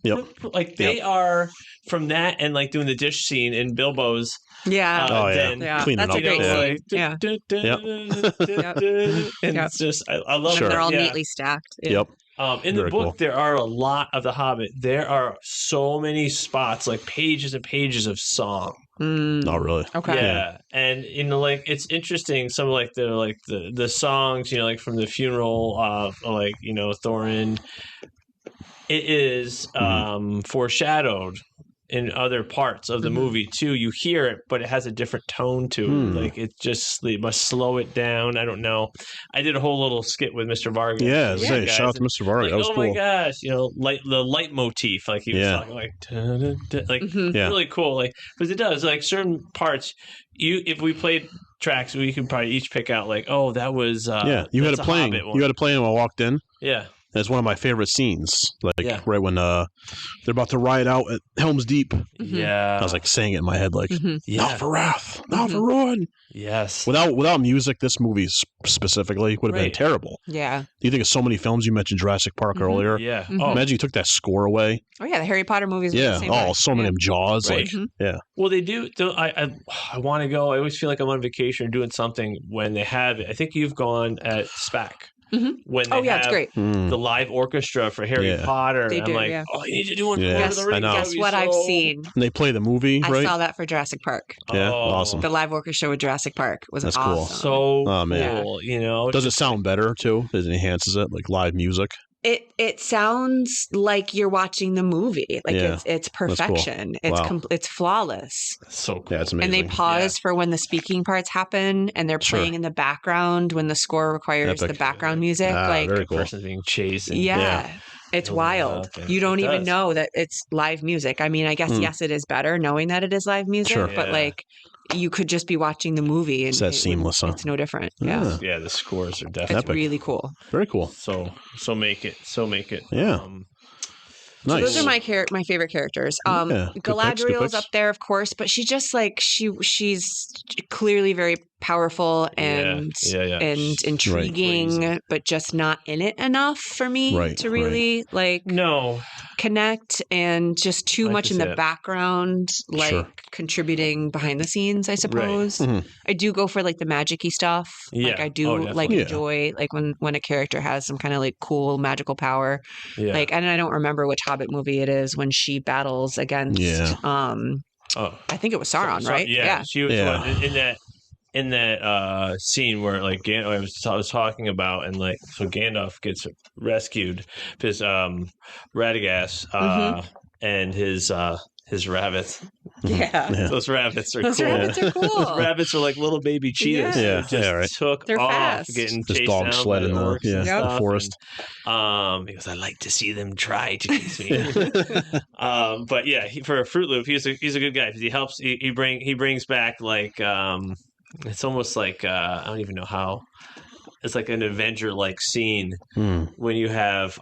Yep. like they are from that and like doing the dish scene in Bilbo's. Yeah. Oh, yeah. then, Yeah. Cleaning That's a up, great yeah. scene. Yeah. And Yep. it's just I love Sure. it. They're all Yeah. neatly stacked. Yeah. Yep. In the Very book, cool. there are a lot of The Hobbit. There are so many spots, like pages and pages of song. Not really. Okay. Yeah, and like it's interesting. Some like the songs, like from the funeral of Thorin. It is foreshadowed in other parts of the movie too. You hear it, but it has a different tone to it. Like they must slow it down. I don't know. I did a whole little skit with Mr. Vargas. Yeah, Guys, shout out to Mr. Vargas. like, That was oh cool. my gosh, the leitmotif, like he was Yeah. talking like, like Yeah. really cool, like because it does like certain parts. If we played tracks, we could probably each pick out like, oh, that was Yeah, you had that's it a playing. Hobbit one. You had it playing when I walked in. Yeah, That's one of my favorite scenes. Like Yeah. right when they're about to ride out at Helm's Deep. yeah. I was like saying it in my head, like yeah. not for wrath, not for ruin. Yes. Without music, this movie specifically would have been Right. terrible. Yeah. You think of so many films. You mentioned Jurassic Park earlier. Yeah. Mhm. Oh, Imagine you took that score away. Oh yeah, the Harry Potter movies. Were Yeah. the same Oh, way. so many of them. Jaws. Right. Like, Mhm. yeah. well, they do. I want to go. I always feel like I'm on vacation or doing something when they have it. I think you've gone at SPAC. Mhm. When they Oh yeah, have it's great. the live orchestra for Harry Yeah. Potter. They I'm do, like, yeah. oh, you need to do one. Yeah. for Guess, the Rings. I know. That'd guess be what I've so- seen. And they play the movie, I right? saw that for Jurassic Park. Yeah, Oh, awesome. The live orchestra with Jurassic Park was That's cool. awesome. So Oh, man. cool. Does it sound better too? It enhances it, like live music. It sounds like you're watching the movie. Like Yeah. it's cool. perfection. It's Wow. it's flawless. so cool. Yeah, it's amazing. And they pause for when the speaking parts happen, and they're Sure. playing in the background when the score requires Epic. the background music. like very cool. Person's being chased. And yeah. It's Building wild. up, and You don't it even does. know that it's live music. I mean, I guess yes, it is better knowing that it is live music, Sure. but Yeah. like you could just be watching the movie and It's that it seamless, huh? It's no different. Yeah. Yeah, the scores are It's definitely Epic. really cool. Very cool. so make it. Yeah. So Nice. those are my favorite characters. Yeah, good picks, good Galadriel's picks. up there, of course, but she just like she's clearly very powerful and yeah. and intriguing, Crazy. but just not in it enough for me Right, to really like No, connect, and just too I much can in see the that. background, like Sure. contributing behind the scenes, I suppose. Mhm. I do go for like the magic-y stuff. Like Yeah. I do Oh, like definitely. Yeah. enjoy like when a character has some kind of like cool magical power. yeah. Like, and I don't remember which Hobbit movie it is when she battles against Yeah. oh, I think it was Sauron, So- right? Yeah, she was Yeah. one- in that scene where like Gandalf I was talking about, and like so Gandalf gets rescued because Radagast and his rabbits. Yeah. Yeah. Those rabbits are Those cool. rabbits are cool. Those rabbits are like little baby cheetahs. Yeah. They just Yeah, right. took They're off fast. getting This chased dog down sled by in the- orcs and yeah, the stuff, forest. and, because I like to see them try to chase me. But yeah, for a Fruit Loop, he's a good guy because he helps. He brings back like it's almost like I don't even know how. It's like an Avenger like scene Hmm. when you have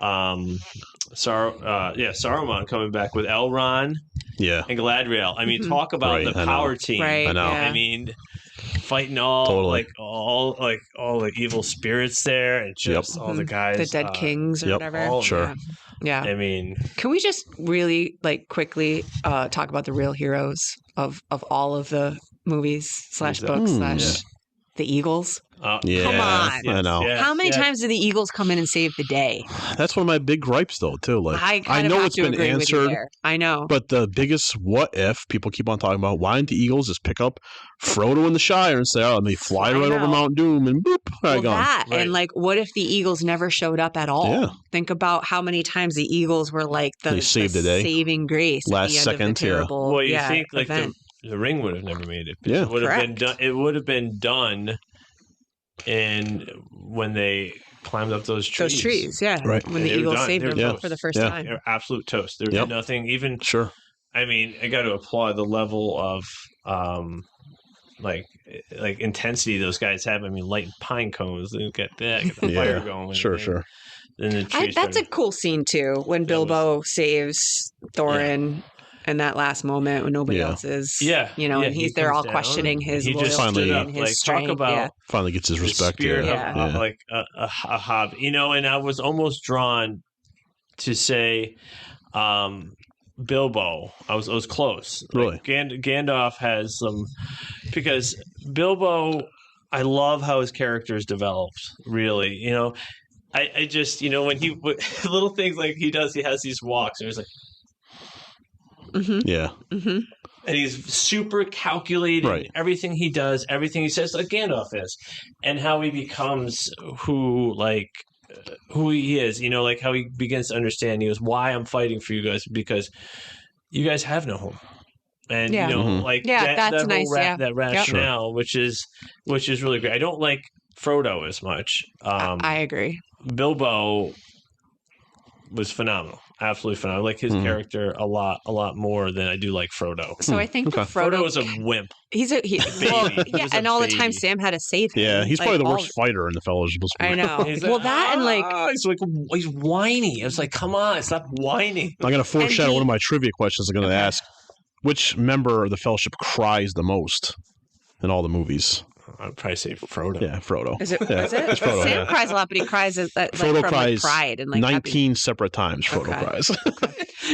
Saruman coming back with Elrond Yeah. and Galadriel. I mean, Mhm. talk about Right, the I know. power team. Right. I know. Yeah. I mean, fighting all Totally. all the evil spirits there, and just all the Mhm. guys, The dead kings or yep. whatever. all of Sure. Yeah. Yeah. I mean, Can we just really like quickly talk about the real heroes of all of the movies / books Hmm. / the Eagles? Yeah. Come on. I know. yes, How many yes. times do the Eagles come in and save the day? That's one of my big gripes, though, too. Like, I kind of know have it's to been agree with you answered, there. I know. but the biggest what if people keep on talking about, why didn't the Eagles just pick up Frodo in the Shire and say, oh, let me fly Fly right over out. Mount Doom and boop, Well, gone. that Right. and like, what if the Eagles never showed up at all? Yeah. Think about how many times the Eagles were like They saved the day. saving grace Last at the end second, of the yeah. terrible Well, you think like event. the ring would have never made it. Yeah. It would have been Correct. done. It would have been done and when they climbed up those trees. Those trees, yeah. Right. When the They were eagle done. saved They them were for the first Yeah. time. They're absolute toast. There's Yep. nothing even. Sure. I mean, I got to applaud the level of like intensity those guys have. I mean, lighting pine cones, they get the fire going. Sure, and sure. Then the trees That's a cool scene too, when Bilbo saves Thorin in that last moment when nobody else is. And they're all questioning his he just loyalty stood up, and his like, strength. talk about Finally gets his the respect. spirit Yeah. of like a hobbit, and I was almost drawn to say Bilbo. I was close. Really? Like, Gandalf has some, because Bilbo, I love how his character is developed. Really, I just when he little things like he has these walks and he's like, Yeah. Mm-hmm. and he's super calculating Right. everything he does, everything he says, like Gandalf is, and how he becomes who he is, like how he begins to understand. He goes, why I'm fighting for you guys, because you guys have no home. And that's nice. that rationale, which is really great. I don't like Frodo as much. I agree. Bilbo was phenomenal, absolutely phenomenal. I like his character a lot more than I do like Frodo. So I think Frodo was a wimp. He's a baby. And all the time Sam had to save him. Yeah, he's probably the worst fighter in the Fellowship. I know. He's he's whiny. I was like, come on, stop whining. I'm going to foreshadow one of my trivia questions I'm going to ask. Which member of the Fellowship cries the most in all the movies? I'd probably say Frodo. Yeah, Frodo. Is it? Yeah, Is it? it's Frodo, Sam cries a lot, but he cries Frodo from cries pride and 19 separate times. Frodo cries.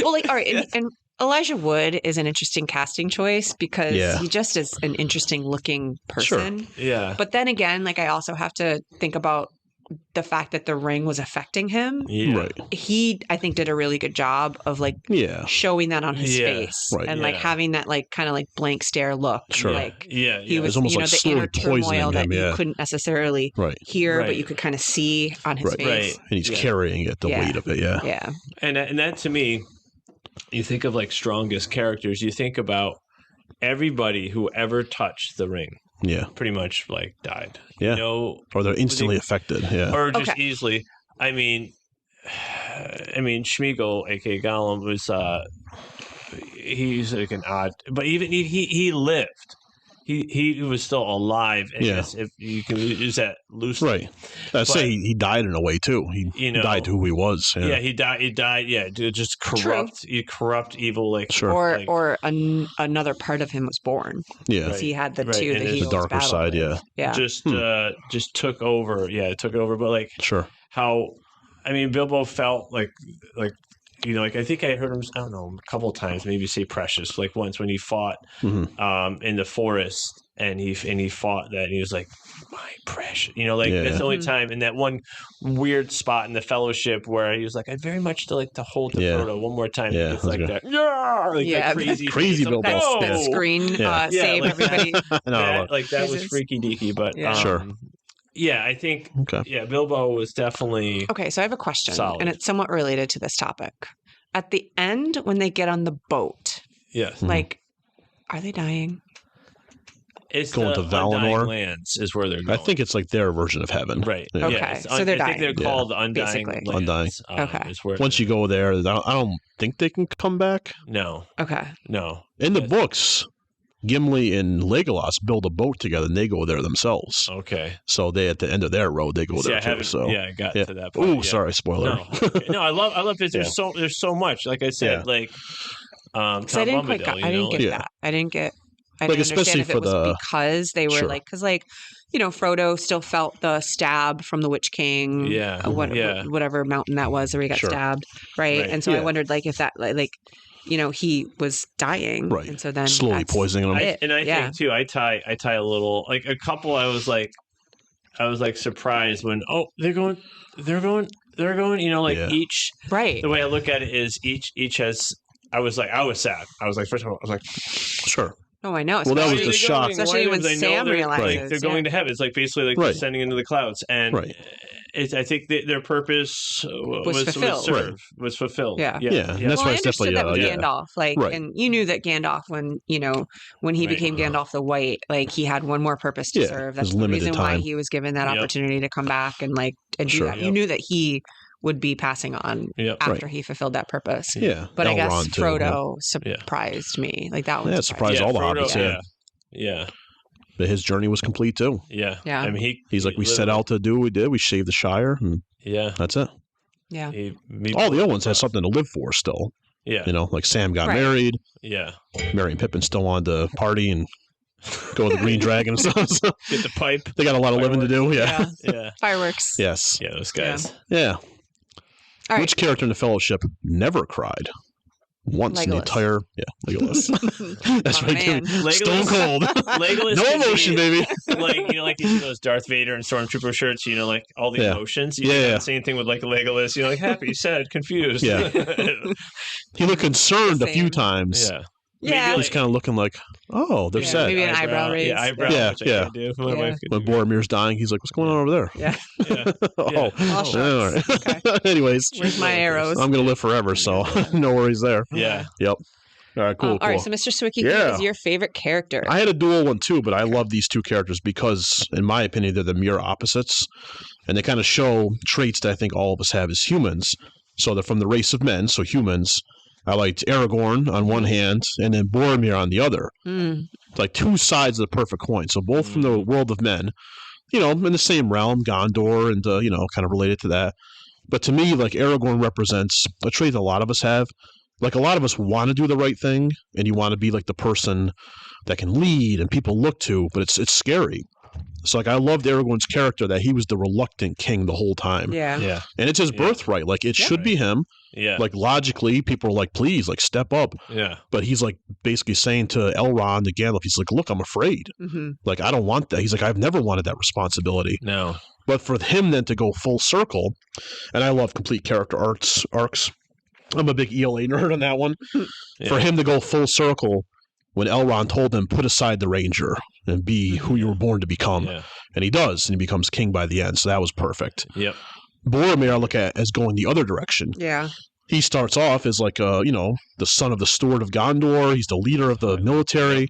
Well, all right, and Elijah Wood is an interesting casting choice because he just is an interesting looking person. Sure. Yeah. But then again, I also have to think about the fact that the ring was affecting him. Yeah. Right. He, I think, did a really good job of showing that on his face and having that kind of blank stare look. Sure. He was almost the inner turmoil that him, you couldn't necessarily hear, but you could kind of see on his face. Right. And he's carrying it, the weight of it. Yeah. Yeah. And that to me, you think of strongest characters. You think about everybody who ever touched the ring. Yeah. Pretty much died. Yeah. Or they're instantly affected. Yeah. Or just easily. I mean, Schmeagol, aka Gollum, was he's like an odd, but even he lived. He was still alive. And if you can use that loosely. Right. I'd say he died in a way too. He died who he was. Yeah. He died. Yeah, just corrupt. Corrupt, evil. Or another part of him was born. Yeah. He had the two that he the darker side. with. Yeah. Just took over. Yeah, it took over. But sure. How, Bilbo felt like. I think I heard him, I don't know, a couple of times maybe say precious, once when he fought in the forest and he fought that and he was like, my precious, that's the only time in that one weird spot in the Fellowship where he was like, I'd very much like to hold the Frodo one more time. Yeah, it's like that. That crazy Bilbo. That screen save everybody. That was freaky deaky, but sure. Yeah, I think Bilbo was definitely okay. So I have a question, solid. And it's somewhat related to this topic. At the end, when they get on the boat, yes, are they dying? It's going to Valinor lands is where they're going. I think it's their version of heaven. Right. Yeah. Okay. So they're dying. I think they're called the Undying Basically. Lands. Undying. Is where once you go there, I don't think they can come back. No. Okay. No. In the books, Gimli and Legolas build a boat together, and they go there themselves. Okay. So they, at the end of their road, they go there too. So I got to that point. Oh, sorry, spoiler. No, okay. No, I love this. There's so much. Like I said, Tom I didn't quite. I didn't get that. I didn't especially understand if it was because they were Frodo still felt the stab from the Witch King. Yeah. Whatever mountain that was where he got stabbed. Right. And so I wondered if that he was dying. Right. And so then slowly poisoning him. I think too, I tie a little, a couple, I was surprised when, they're going, each, right. The way I look at it is each has, I was sad. I was first of all, I was sure. Oh, I know. Well, that was the shock. Especially when Sam realizes. they're going to heaven. It's basically they're descending into the clouds. And I think their purpose was fulfilled. served, was fulfilled. Yeah. Yeah, and that's Well, why I it's understood definitely that with Gandalf, like, Right. and you knew that Gandalf, when he Right. became Gandalf the White, like he had one more purpose to Yeah, serve. there's That's the limited reason why time. he was given that Yep. opportunity to come back and do Sure. that. You Yep. knew that he would be passing on Yep. after he fulfilled that purpose. Yeah, But I guess Elrond, too, Frodo yeah. surprised me. Like that one Yeah, it surprised surprised me. all the Frodo, hobbits. Yeah. But his journey was complete too. Yeah. Yeah. I mean, He's like, we set out to do what we did. We shaved the Shire, and Yeah. that's it. Yeah. All the other ones had something to live for still. Yeah. Like Sam got Right. married. Yeah. Merry and Pippin still wanted to party and go with the Green Dragon and stuff. So Get the pipe. they got a lot of living to do. Yeah. Yeah. Fireworks. Yes. Yeah. Those guys. Yeah. All right. Which character in the Fellowship never cried? Once in the Legolas. entire Legolas. That's Oh, right. man. Stone cold. Legolas No could emotion, be, baby. like you see those Darth Vader and Stormtrooper shirts, like all the Yeah. emotions. Yeah. Same thing with like Legolas, like happy, sad, confused. Yeah. He looked concerned a few Same. times. Yeah. Yeah. He's kind of looking like, oh, they're Yeah, sad. maybe an eyebrow raise. Yeah, eyebrow. Yeah, Which I yeah. can't do. My Yeah. wife could When do. Boromir's dying, he's like, what's going on over there? Yeah. Yeah. Oh, Yeah. All all shots. right. Anyways, Where's my arrows? I'm going to live forever, so no worries there. Yeah. Yep. All right, cool. All right. So, Mr. Sawicki, Yeah. who is your favorite character? I had a dual one too, but I love these two characters because, in my opinion, they're the mirror opposites, and they kind of show traits that I think all of us have as humans. So they're from the race of men, so humans. I liked Aragorn on one hand, and then Boromir on the other. Mm. It's like two sides of the perfect coin. So both from the world of men, in the same realm, Gondor, and kind of related to that. But to me, like Aragorn represents a trait that a lot of us have. Like a lot of us want to do the right thing, and you want to be like the person that can lead and people look to, but it's scary. So like I loved Aragorn's character that he was the reluctant king the whole time. Yeah. Yeah. And it's his Yeah. birthright. Like it Yeah. should be him. Yeah. Like logically, people are like, please, like step up. Yeah. But he's like basically saying to Elrond, to Gandalf, he's like, look, I'm afraid. Mm-hmm. Like I don't want that. He's like, I've never wanted that responsibility. No. But for him then to go full circle, and I love complete character arcs. I'm a big ELA nerd on that one. Yeah. For him to go full circle when Elrond told him, put aside the ranger and be who you were born to become. Yeah. And he does, and he becomes king by the end. So that was perfect. Yep. Boromir I look at as going the other direction. Yeah. He starts off as like the son of the steward of Gondor. He's the leader of the military.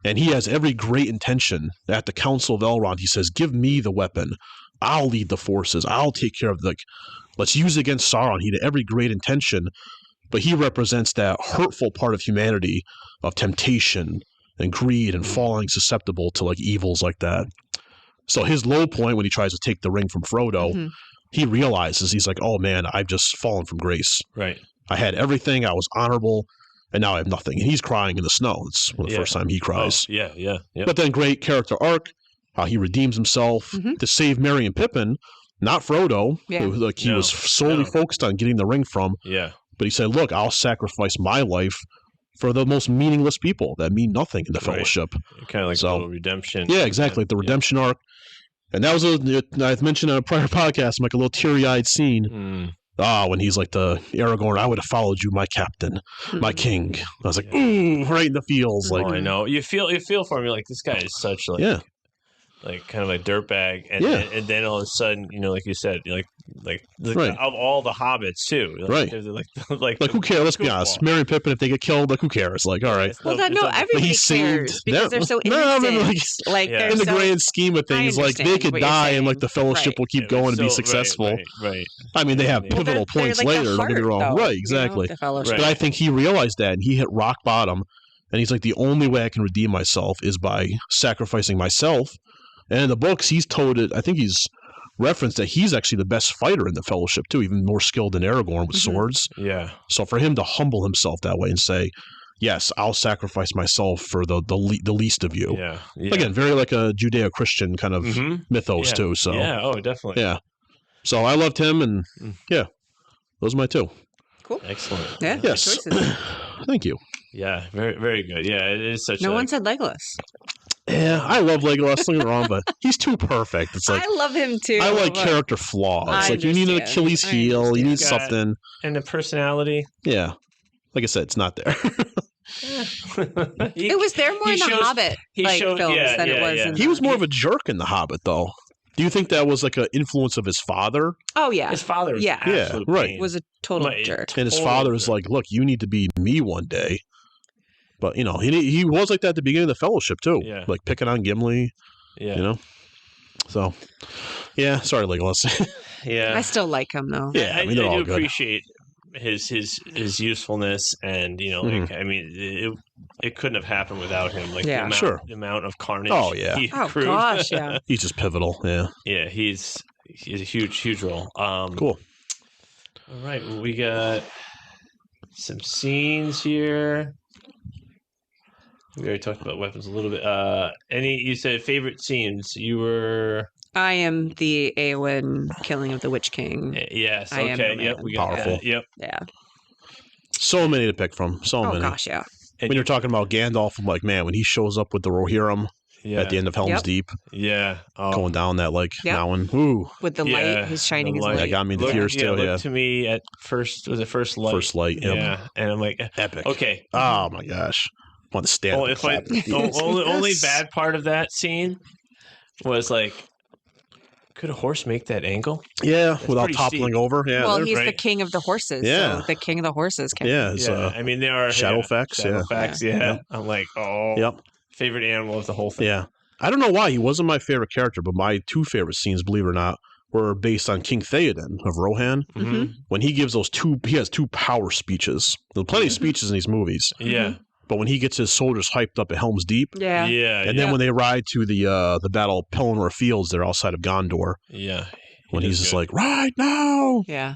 And he has every great intention. At the Council of Elrond, he says, give me the weapon. I'll lead the forces. I'll take care of let's use it against Sauron. He had every great intention, but he represents that hurtful part of humanity of temptation and greed and falling susceptible to like evils like that. So his low point when he tries to take the ring from Frodo, Mhm. he realizes, he's like, oh man, I've just fallen from grace. Right. I had everything. I was honorable. And now I have nothing. And he's crying in the snow. It's the Yeah. first time he cries. Oh, yeah. Yeah. Yeah. But then great character arc, how he redeems himself Mhm. to save Merry and Pippin, not Frodo. Yeah. Like he No. was solely No. focused on getting the ring from. Yeah. But he said, look, I'll sacrifice my life for the most meaningless people that mean nothing in the Right. Fellowship. Kind of like So- a little redemption. Yeah, exactly. The redemption arc. And that was I've mentioned in a prior podcast, like a little teary-eyed scene. Mm. When he's like the Aragorn, I would have followed you, my captain, my Mhm. king. I was like, Yeah. ooh, right in the feels. Like, Oh, I know. You feel for me like this guy is such like yeah. like kind of like dirtbag, and Yeah. and then all of a sudden, like you said, like Right. of all the hobbits too, Right. they're like Like, who cares? Let's be honest. goofball. Merry and Pippin, if they get killed, like, who cares? Like, all right. Well, that, no, It's everybody he saved cares because them. they're so No, I innocent. mean, like Yeah. they're In the so, grand scheme of things, like, they understand could what you're die and, saying. like, the fellowship Right. will keep going and be Right, successful. Right. I mean, they have Well, pivotal they're points like the later, don't get me heart, wrong. though, Right, exactly. the fellowship. But I think he realized that, and he hit rock bottom, and he's like, the only way I can redeem myself is by sacrificing myself. And in the books, he's told it, I think he's referenced that he's actually the best fighter in the Fellowship, too, even more skilled than Aragorn with Mhm. swords. Yeah. So for him to humble himself that way and say, yes, I'll sacrifice myself for the least of you. Yeah. Yeah. Again, very like a Judeo-Christian kind of Mhm. mythos, Yeah. too. So, Yeah. Oh, definitely. yeah. So I loved him, and Mm. yeah, those are my two. Cool. Excellent. Yeah. good Yes. choices. Thank you. Yeah. Very, very good. Yeah. It is such. No a, one said Legolas. Yeah, I love Legolas, don't get me wrong, but he's too perfect. It's like, I love him too. I like but- character flaws. I Like, you need an understand. Achilles I heel, you need understand. something. and the personality. Yeah. Like I said, it's not there. He- It was there more he in the shows- Hobbit he like showed- films yeah, than it yeah, was yeah. in He was more of a jerk in The Hobbit, though. Do you think that was like an influence of his father? Oh yeah, His father was Yeah. an absolute Yeah, right. pain. was a total Like, jerk. And his Total father was jerk. like, "Look, you need to be me one day." But you know, he was like that at the beginning of the Fellowship too, Yeah. like picking on Gimli. Yeah. You know, so yeah. Sorry, Legolas. Yeah. I still like him though. Yeah, I mean, they're I all do good. appreciate his usefulness, and like I mean, it couldn't have happened without him. Like Yeah. Sure. the amount of carnage. Oh, yeah. he Oh accrued. gosh, yeah. He's just pivotal. Yeah, Yeah, he's a huge role. cool. All right, well, we got some scenes here. We already talked about weapons a little bit. You said favorite scenes? You were I am the Eowyn killing of the Witch King. yes. I am Okay, the yep. man. We got Powerful. that. Yep. Yeah. So many to pick from. So Oh many. gosh, yeah. When you're talking about Gandalf, I'm like, man, when he shows up with the Rohirrim yeah, at the end of Helm's Yep. Deep, yeah, going down that like Yep. mountain. Ooh, With the Yeah, light, he's shining the his light. that light. got me to Look- tears too. looked Yeah, to me at first was it first light? First light. Yep. Yeah, and I'm like, Epic. okay. Oh my gosh, I want to stand. Oh, up and if I clap. only Yes. bad part of that scene was like, could a horse make that angle? Yeah, without pretty toppling steep. over. Yeah, Well, they're- he's the right. king of the horses. Yeah. So the king of the horses can. yeah, it's, Yeah, I mean there are Shadowfax, yeah. Shadowfax, yeah. Yep. I'm like, oh, Yep. favorite animal of the whole thing. Yeah. I don't know why he wasn't my favorite character, but my two favorite scenes, believe it or not, were based on King Theoden of Rohan. Mhm. When he gives he has two power speeches. There's plenty of speeches in these movies, Yeah, but when he gets his soldiers hyped up at Helm's Deep, Yeah. yeah, and then when they ride to the Battle of Pelennor Fields, they're outside of Gondor, yeah. when He he's does just good. like, right now, Yeah.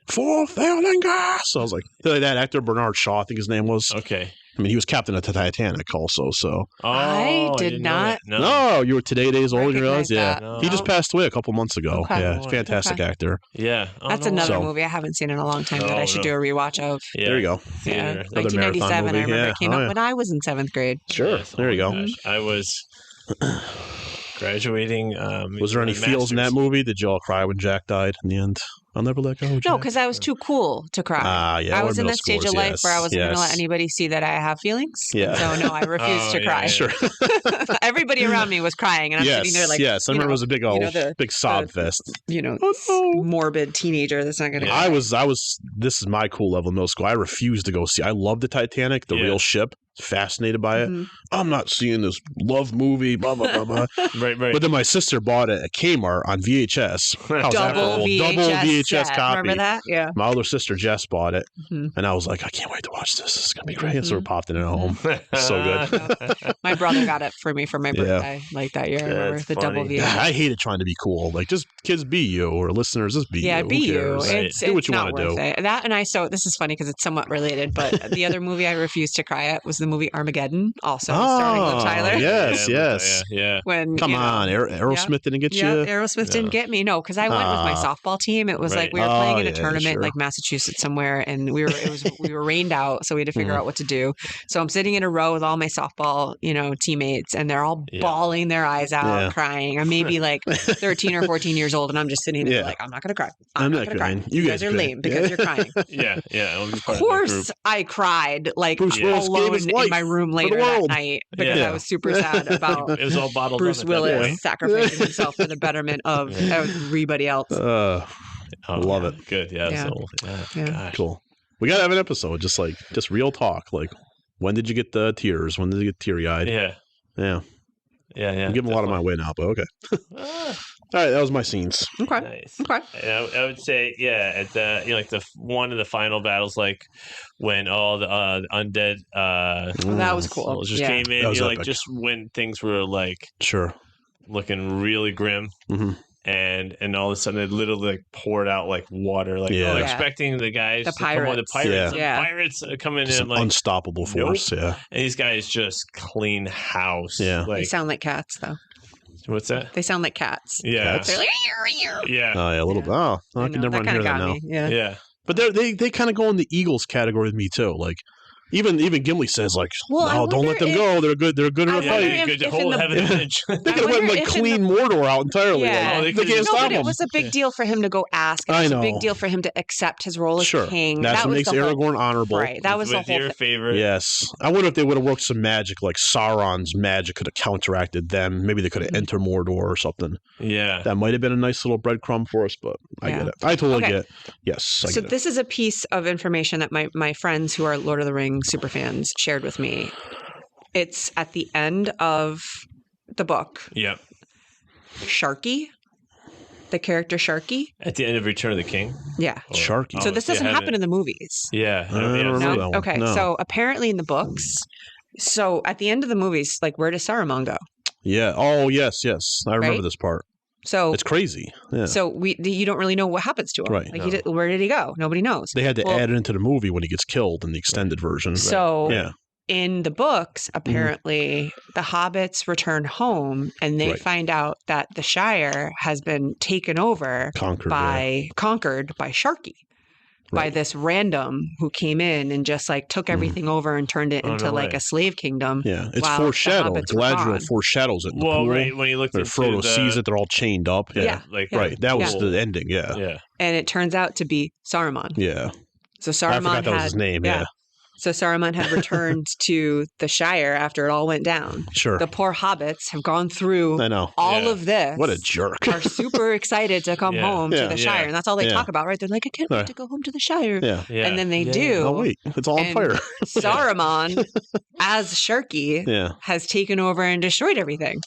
for Theodengas. So I was like, that actor, Bernard Shaw, I think his name was. Okay. I mean, he was captain of the Titanic also, so. Oh, I did didn't know not- that. No. No, you were today days old, you realize? Recognize Yeah. that. No. He just passed away a couple months ago. Okay. Yeah, fantastic Okay. actor. Yeah. Oh, That's no. another So- movie I haven't seen in a long time that I No, should no. do a rewatch of. Yeah. There you go. Yeah. Theater. Another marathon 1997. I movie. remember Yeah. it came Oh, out yeah. when I was in 7th grade. Sure. Yes. There you Oh go. my gosh. I was graduating. Was there any feels in that movie? Did y'all cry when Jack died in the end? I'll never let go. No, Jack. because I was too cool to cry. Yeah, I we're was in middle that stage of schoolers, life where I yes, wasn't going to let yes. anybody see that I have feelings. Yeah. So no, I refused Oh, to yeah, cry. yeah. Sure. Everybody around me was crying, and I'm sitting there like, yes. I you remember know, it was a big you know, big sob the- fest. Oh, no. Morbid teenager that's not going to Yeah. cry. I was. This is my cool level of middle school. I refused to go see. I love the Titanic, the Yeah. real ship. Fascinated by it. Mhm. I'm not seeing this love movie. Blah blah blah blah. Right. But then my sister bought it at Kmart on VHS. How's that Double cool? VHS, Double VHS set. copy. Remember that? Yeah. My older sister Jess bought it, Mhm. and I was like, I can't wait to watch this. This is gonna be great. And so we Mhm. popped it at home. So good. My brother got it for me for my Yeah. birthday, like that year. I remember That's the double funny. VHS. I hated trying to be cool. Like, just kids be you, or listeners just be you. Yeah, Who be you. cares? Right. It's Do what you not wanna worth do. it. That and I. So this is funny because it's somewhat related. But the other movie I refused to cry at was the movie Armageddon, also starring Liv Tyler. Yes, yes. Yeah. When Come you know, on, Aerosmith didn't get Yeah, you. Aerosmith didn't get me. No, because I went with my softball team. It was like Right. we were playing in a yeah, tournament, sure. like Massachusetts somewhere, and we were rained out, so we had to figure out what to do. So I'm sitting in a row with all my softball, teammates, and they're all Yeah. bawling their eyes out, Yeah. crying. I'm maybe like 13 or 14 years old, and I'm just sitting there Yeah. like, I'm not gonna cry. I'm not not gonna cry. crying. You guys are cry. lame because Yeah. you're crying. Yeah. I'll be Of part of that group. course, I cried like Bruce Willis gave alone his in life my room for the later that world. night because Yeah. I was super sad about It was all bottled Bruce up at that Willis point. sacrificing himself for the betterment of everybody else. I love it. Good. Yeah. Yeah. Yeah. Gosh. Cool. We gotta have an episode, just real talk. Like, when did you get the tears? When did you get teary eyed? Yeah. Yeah. Yeah. I'm giving a lot of my way now, but okay. Ah, All right, that was my scenes. Okay. nice. Okay. And I would say, yeah, at the like the one of the final battles, like when all the undead Well, that was cool. soldiers Yeah. came in, That was like epic. just when things were like Sure. looking really grim. Mhm. And all of a sudden it literally like poured out like water, like Yeah. they're Yeah. expecting the guys The to come on, the pirates. pirates, Yeah. the pirates coming Just in an like, unstoppable force. Yeah. and these guys just clean house. Yeah. They like sound like cats, though. what's that? They sound like cats. Yeah, Cats? They're like, yeah, Oh yeah, a little Yeah. bit. Oh, I I can know, never that kind unhear of that got now. me. Yeah. yeah. But they kind of go in the Eagles category with me too. Like, Even Gimli says like, Well, I "No, don't let them wonder go. They're good. They're good in I a wonder fight." if- Good in whole the- heaven image. They I could have wonder went like if in clean Mordor out entirely. Yeah. Oh, They they can't could've- No, stop but it them. was a big deal for him to go ask. It I was a big know. deal for him to accept his role as Sure, king. that's that what was makes the whole, Aragorn honorable. right. That was the with whole your thing. favorite. Yes, I wonder if they would have worked some magic, like Sauron's magic could have counteracted them. Maybe they could have entered Mordor or something. Yeah. That might have been a nice little breadcrumb for us, but I Yeah. get it. I totally Okay. get it. Yes, I So get it. this is a piece of information that my friends who are Lord of the Rings super fans shared with me. It's at the end of the book. Yep. Sharky, the character Sharky. At the end of Return of the King. Yeah. Or- Sharky. So this yeah, doesn't haven't- happen in the movies. Yeah. I don't yeah, remember No? that one. Okay. No. So apparently in the books, so at the end of the movies, like where does Saruman go? Yeah. Oh, yes. I remember Right? this part. So It's crazy. Yeah. so you don't really know what happens to him. Right. Like No. where did he go? Nobody knows. They had to Well- add it into the movie when he gets killed in the extended version. So yeah. in the books, Mm-hmm. apparently the hobbits return home and they Right. find out that the Shire has been taken over Conquered. conquered by Sharky. By Right. this random who came in and just like took everything over and turned it Oh, into no like way. a slave kingdom. Yeah. It's while the foreshadowed. hobbits were Galadriel gone. foreshadows it in the Well, pool. right when you looked Where into Frodo the, sees it, they're all chained up. Yeah. Yeah. like Right. That was cool. the ending. Yeah. Yeah. And it turns out to be Saruman. Yeah. So I Saruman forgot that was his name. Yeah. So Saruman had returned to the Shire after it all went down. Sure. The poor hobbits have gone through I know. all Yeah. of this. What a jerk. Are super excited to come Yeah. home to Yeah. the Shire. Yeah. And that's all they Yeah. talk about, right? They're like, I can't wait Right. to go home to the Shire. Yeah. Yeah. And then they Yeah, do. Oh, wait. It's all on And fire. Saruman, as Sharky, Yeah. has taken over and destroyed everything.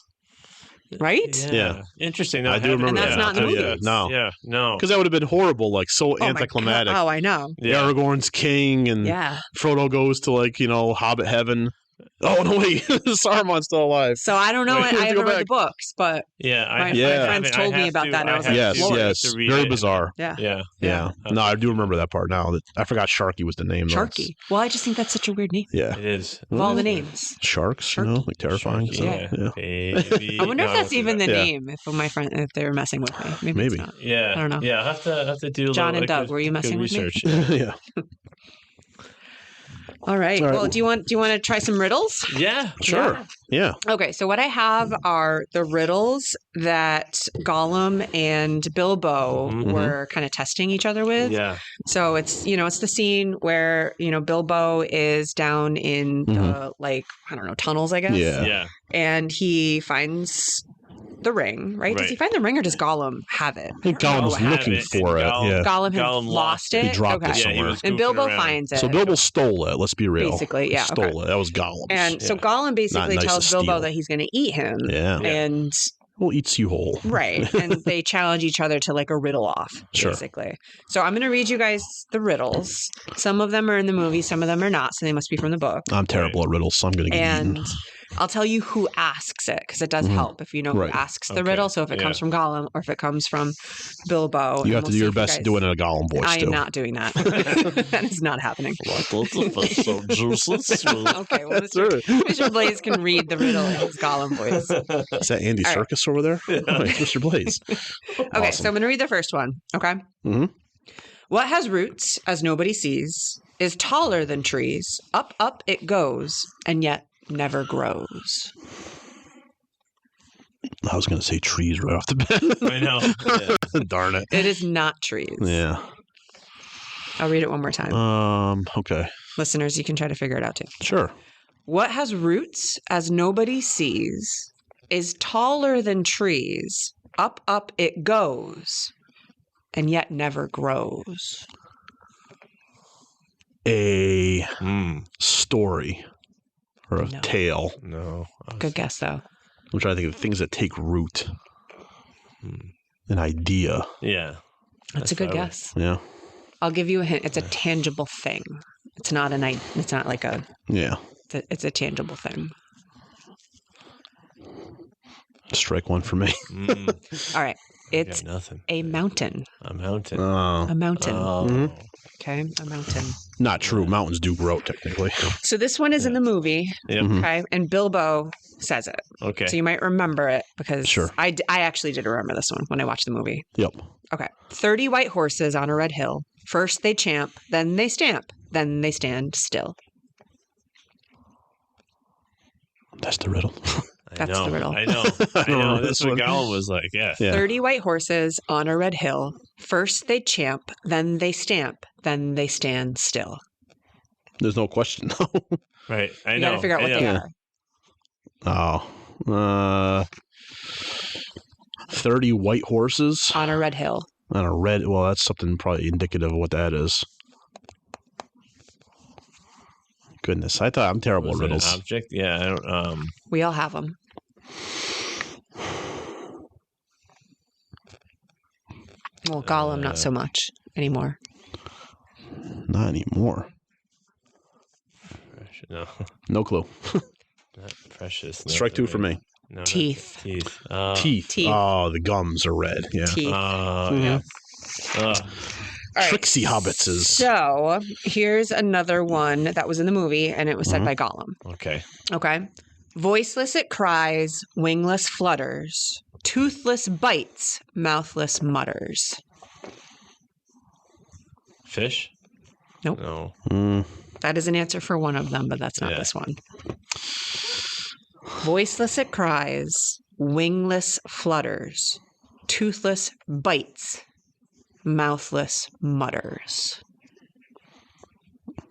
Right? Yeah. Interesting. I do remember And that's that. not in the Yeah. movies. No. Yeah. No. Because that would have been horrible, like so Oh my God. anticlimactic. Oh, I know. Yeah. Aragorn's king and Yeah. Frodo goes to like, Hobbit heaven. Oh no wait, Saruman's still alive. So I don't know. Wait, I to haven't go read the back. books, but Yeah. my Yeah. friends told me about that, and I was like, Yes, Lord. yes. To read Very it. bizarre. yeah. Yeah. Yeah. No, I do remember that part now. That I forgot Sharky was the name. though. Sharky. Well, I just think that's such a weird name. Yeah. It is. Of all the names. Sharks, Sharky. like terrifying. Sharky, So, Yeah. yeah. Baby. I wonder if No, that's even the Yeah. name. If they were messing with me, maybe. Maybe. It's not. Yeah. I don't know. Yeah. I have to do a John little, and Doug, good- were you good messing with me? research. yeah. All right. All right. Well, do you want to try some riddles? Yeah. Sure. Yeah. Okay. So what I have are the riddles that Gollum and Bilbo Mhm. were kind of testing each other with. Yeah. So it's it's the scene where Bilbo is down in the I don't know, tunnels, I guess. Yeah. Yeah. And he finds the ring, right? Does Right. he find the ring or does Gollum have it? I think I don't Gollum know was what have looking it, for it. Gollum- Yeah. Gollum had Gollum lost lost it. He dropped it Okay. Yeah, he somewhere. was And goofing Bilbo around. finds it. So Bilbo stole it. Let's be real. Basically, yeah, Stole okay. it. That was Gollum. And so Yeah. Gollum basically nice to tells Bilbo steal. that he's going to eat him. Yeah. Yeah. And Well, eats you whole. right. And they challenge each other to like a riddle off, Sure. basically. So I'm going to read you guys the riddles. Some of them are in the movie, some of them are not. So they must be from the book. I'm terrible at riddles, so I'm going to get And eaten. I'll tell you who asks it because it does Mhm. help if you know Right. who asks the Okay. riddle. So if it comes Yeah. from Gollum or if it comes from Bilbo. You and have to we'll do your see if you best to guys- do it in a Gollum voice, I too. am not doing that. That is not happening. so Okay, well, That's Mr. right. Mr. Blais can read the riddle in his Gollum voice. Is that Andy All right. Serkis over there? Oh, it's Mr. Blais. Okay, so Awesome. I'm going to read the first one. Okay. Mhm. What has roots as nobody sees, is taller than trees, up it goes, and yet never grows. I was going to say trees right off the bat. I know. Darn it. It is not trees. Yeah. I'll read it one more time. Okay. Listeners, you can try to figure it out too. Sure. What has roots as nobody sees, is taller than trees, up it goes, and yet never grows. A Mm, story or a No. tale. no. Good guess, though. I'm trying to think of things that take root. Hmm. An idea. Yeah. That's a good what I would- guess. Yeah. I'll give you a hint. It's a tangible thing. It's not it's not like Yeah. it's a tangible thing. Strike one for me. Mm, All right. It's got nothing. a mountain. A mountain. A mountain. Oh. Mhm. Okay. A mountain. Not true. Mountains do grow, technically. So this one is in the movie. Yep. Mhm. Okay. And Bilbo says it. Okay. So you might remember it because Sure. I actually did remember this one when I watched the movie. Yep. Okay. 30 white horses on a red hill. First they champ, then they stamp, then they stand still. That's the riddle. That's the riddle. I know. I remember That's this what one. Gollum was like. Yeah. Yeah. 30 white horses on a red hill. First they champ, then they stamp, then they stand still. There's no question, though. Right. I You know. got to figure out what they are. Oh. 30 white horses On a red hill. on a red. Well, that's something probably indicative of what that is. Goodness, I thought I'm terrible at Was it an riddles. object? Yeah. I don't. We all have them. Well, Gollum, not so much anymore. Not anymore. No. No clue. Not precious. Strike two for me. No, not Teeth. Teeth. Teeth. Teeth. Oh, the gums are red. Yeah. Teeth. Yeah. All right. Trixie hobbitses. So here's another one that was in the movie, and it was said by Gollum. Okay. Okay. Voiceless it cries, wingless flutters, toothless bites, mouthless mutters. Fish? Nope. No. That is an answer for one of them, but that's not Yeah. this one. Voiceless it cries, wingless flutters, toothless bites, mouthless mutters.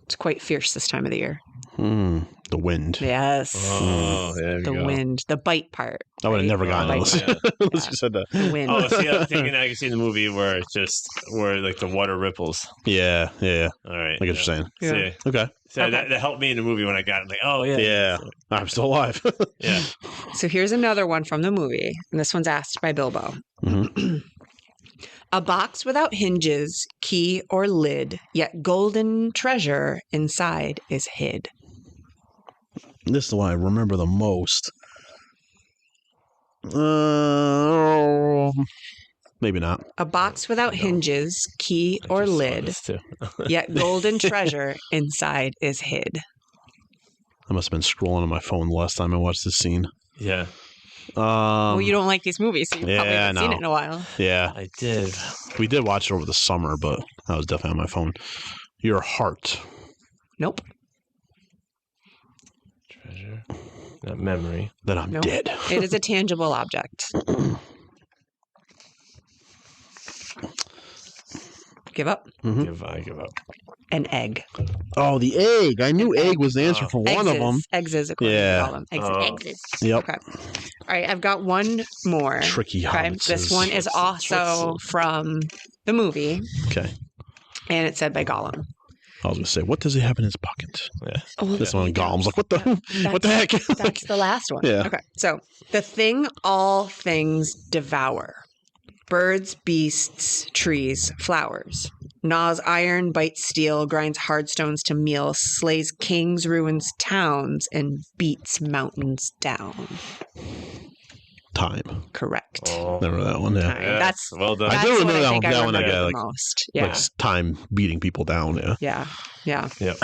It's quite fierce this time of the year. The wind. Yes. Oh, there we The go. wind, the bite part. I would have right? never gotten The it bite unless, part. unless you said that. The wind. Oh, see, I'm thinking I can see the movie where it's just where like the water ripples. Yeah. All right. I get what you're saying. Yeah. See, Okay. so that helped me in the movie when I got it. Like, oh yeah. Yeah. I'm still alive. Yeah. So here's another one from the movie, and this one's asked by Bilbo. A box without hinges, key, or lid, yet golden treasure inside is hid. This is the one I remember the most. Maybe not. A box without hinges, key, I or just saw lid, this too. yet golden treasure inside is hid. I must have been scrolling on my phone the last time I watched this scene. Yeah. Well, you don't like these movies, so you probably yeah, haven't seen no. it in a while. Yeah. I did. We did watch it over the summer, but I was definitely on my phone. Your heart. Nope. Treasure. Not memory. Then I'm Nope. dead. It is a tangible object. Give up. I give up. An egg. Oh, the egg. I knew egg was the answer for one of them. Eggs is, according Yeah. to Gollum. Eggs, Oh. eggs is. Yep. Okay. All right, I've got one more. Tricky Okay. hobbitses. This one is also from the movie, Okay. and it's said by Gollum. I was going to say, what does he have in his pocket? Yeah. Oh, This one, Gollum's like, what the heck? That's the last one. Yeah. Okay. So the thing all things devour. Birds, beasts, trees, flowers. Gnaws iron, bites steel, grinds hard stones to meal, slays kings, ruins towns, and beats mountains down. Time. Correct. Oh. Remember that one? Yeah. Time. Yeah. That's well done. I that's do what remember I that think one. I That one I remember got, the like- most. Yeah. Like time beating people down. Yeah. Yeah. Yeah. Yep.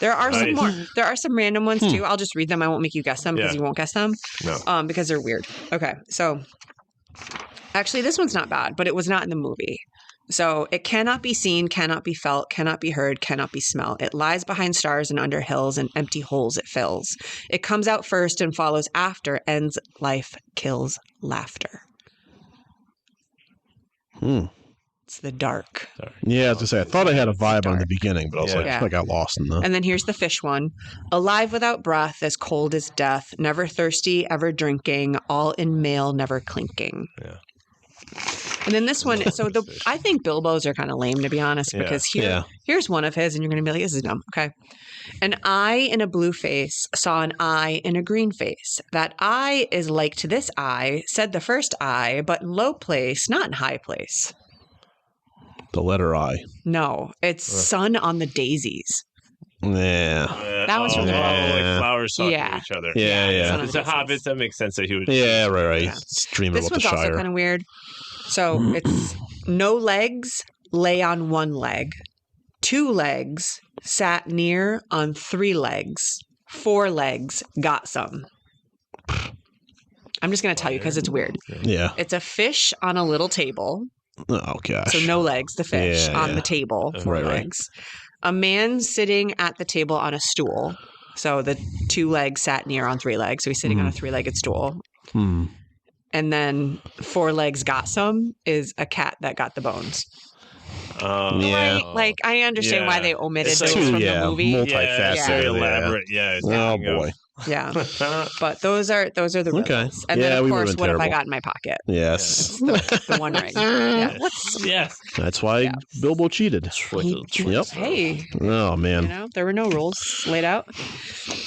There are some Nice. more. There are some random ones too. I'll just read them. I won't make you guess them because Yeah. you won't guess them. No. Because they're weird. Okay. So actually this one's not bad, but it was not in the movie. So it cannot be seen, cannot be felt, cannot be heard, cannot be smelled. It lies behind stars and under hills and empty holes it fills. It comes out first and follows after, ends life, kills laughter. It's the dark. Yeah, I was going to say, I thought I had a vibe on the beginning, but I was like, Yeah. I got lost in the. And then here's the fish one. Alive without breath, as cold as death, never thirsty, ever drinking, all in mail, never clinking. Yeah. And then this one, so I think Bilbo's are kind of lame, to be honest, Yeah. because Yeah. here's one of his, and you're going to be like, this is dumb. Okay. An eye in a blue face saw an eye in a green face. That eye is like to this eye, said the first eye, but in low place, not in high place. The letter I. No, it's sun on the daisies. Yeah. That was from the book. Yeah. Like flowers talking Yeah. to each other. Yeah, yeah. Sun on It's the a daisies. hobbit. That makes sense that he would. Yeah, right. Yeah. It's dreaming This about the one's also Shire. kind of weird. So it's no legs, lay on one leg. 2 legs, sat near on 3 legs. 4 legs, got some. I'm just going to tell you because it's weird. Yeah. It's a fish on a little table. Oh, gosh. So no legs, the fish Yeah, on yeah. the table, 4 Right, right. legs. A man sitting at the table on a stool. So the 2 legs sat near on 3 legs. So he's sitting on a 3-legged stool. Hmm. And then 4 legs got some is a cat that got the bones. Yeah. Right? Like, I understand why they omitted It's those like from yeah, the movie. multifaceted. It's very elaborate. Yeah. Oh boy. Yeah. But those are the riddles. Okay. And Yeah, then, of we course, would've been what have I terrible. got in my pocket? Yes. The One Ring. Yeah. Yes. That's why Yeah. Bilbo cheated. Yep. Hey, Oh man. you know, there were no rules laid out.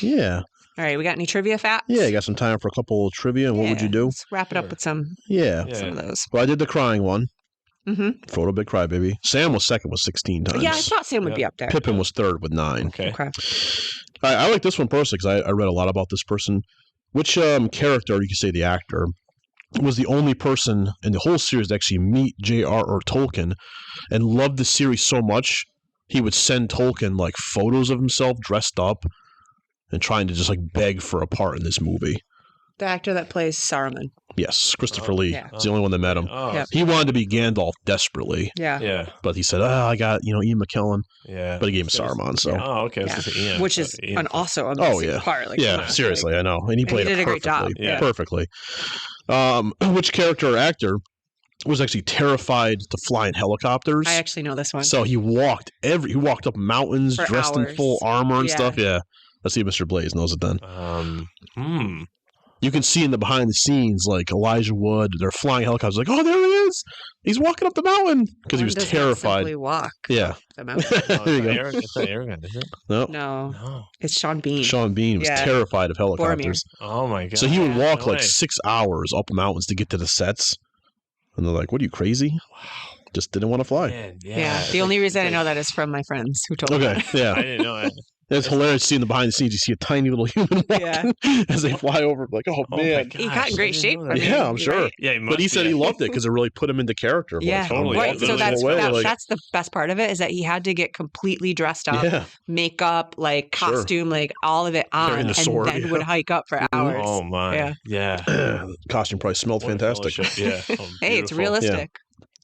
Yeah. All right, we got any trivia facts? Yeah. You got some time for a couple of trivia. And what would you do? Let's wrap it up with some Yeah. of those. Well, I did the crying one. Mm-hmm. Frodo Big Crybaby. Sam was second with 16 times. Yeah, I thought Sam would be up there. Pippin was third with 9. Okay. I like this one personally because I read a lot about this person. Which character, you could say the actor, was the only person in the whole series to actually meet J.R.R. Tolkien and loved the series so much, he would send Tolkien like photos of himself dressed up and trying to just like beg for a part in this movie. The actor that plays Saruman. Yes, Christopher Lee. Yeah. He's the only one that met him. Oh, Yep. He wanted to be Gandalf desperately, Yeah. yeah. but he said, I got, Ian McKellen. Yeah. But he gave him Saruman, so. Oh, okay. I was Yeah. gonna say Ian. Which is Ian. an also amazing yeah. part. Like, Yeah, come on, seriously, I know. And he played did it a great job. perfectly. Yeah. Perfectly. Which character or actor was actually terrified to fly in helicopters? I actually know this one. So he walked up mountains For dressed in hours. full armor and Yeah. stuff. Yeah. Let's see if Mr. Blais knows it then. You can see in the behind the scenes, like Elijah Wood, they're flying helicopters, like, oh, there he is. He's walking up the mountain because he One was does not terrified. simply walk Yeah. up the mountain. There you go. It's not Aragorn, is it? No. No, No. it's Sean Bean. Sean Bean was Yeah. terrified of helicopters. Oh my god. So he would walk No like way. 6 hours up mountains to get to the sets. And they're like, what are you, crazy? Just didn't want to fly. Man, Yeah. The only reason I know that is from my friends who told me. Okay, I yeah. didn't know that. It's hilarious seeing the behind the scenes. You see a tiny little human walking as they fly over. Like, oh, Oh man. He got in great shape. I mean, Yeah, I'm sure. right. Yeah, But he said he loved it because it really put him into character. Like, Yeah, totally. right. So Literally that's the whole way, that's the best part of it is that he had to get completely dressed up, yeah. makeup, like Sure. costume, like all of it on, Carrying the and sword, then yeah. would hike up for hours. Oh my. Yeah. Yeah. The costume probably smelled What a fantastic. fellowship. Yeah. Oh, Hey, it's beautiful. realistic.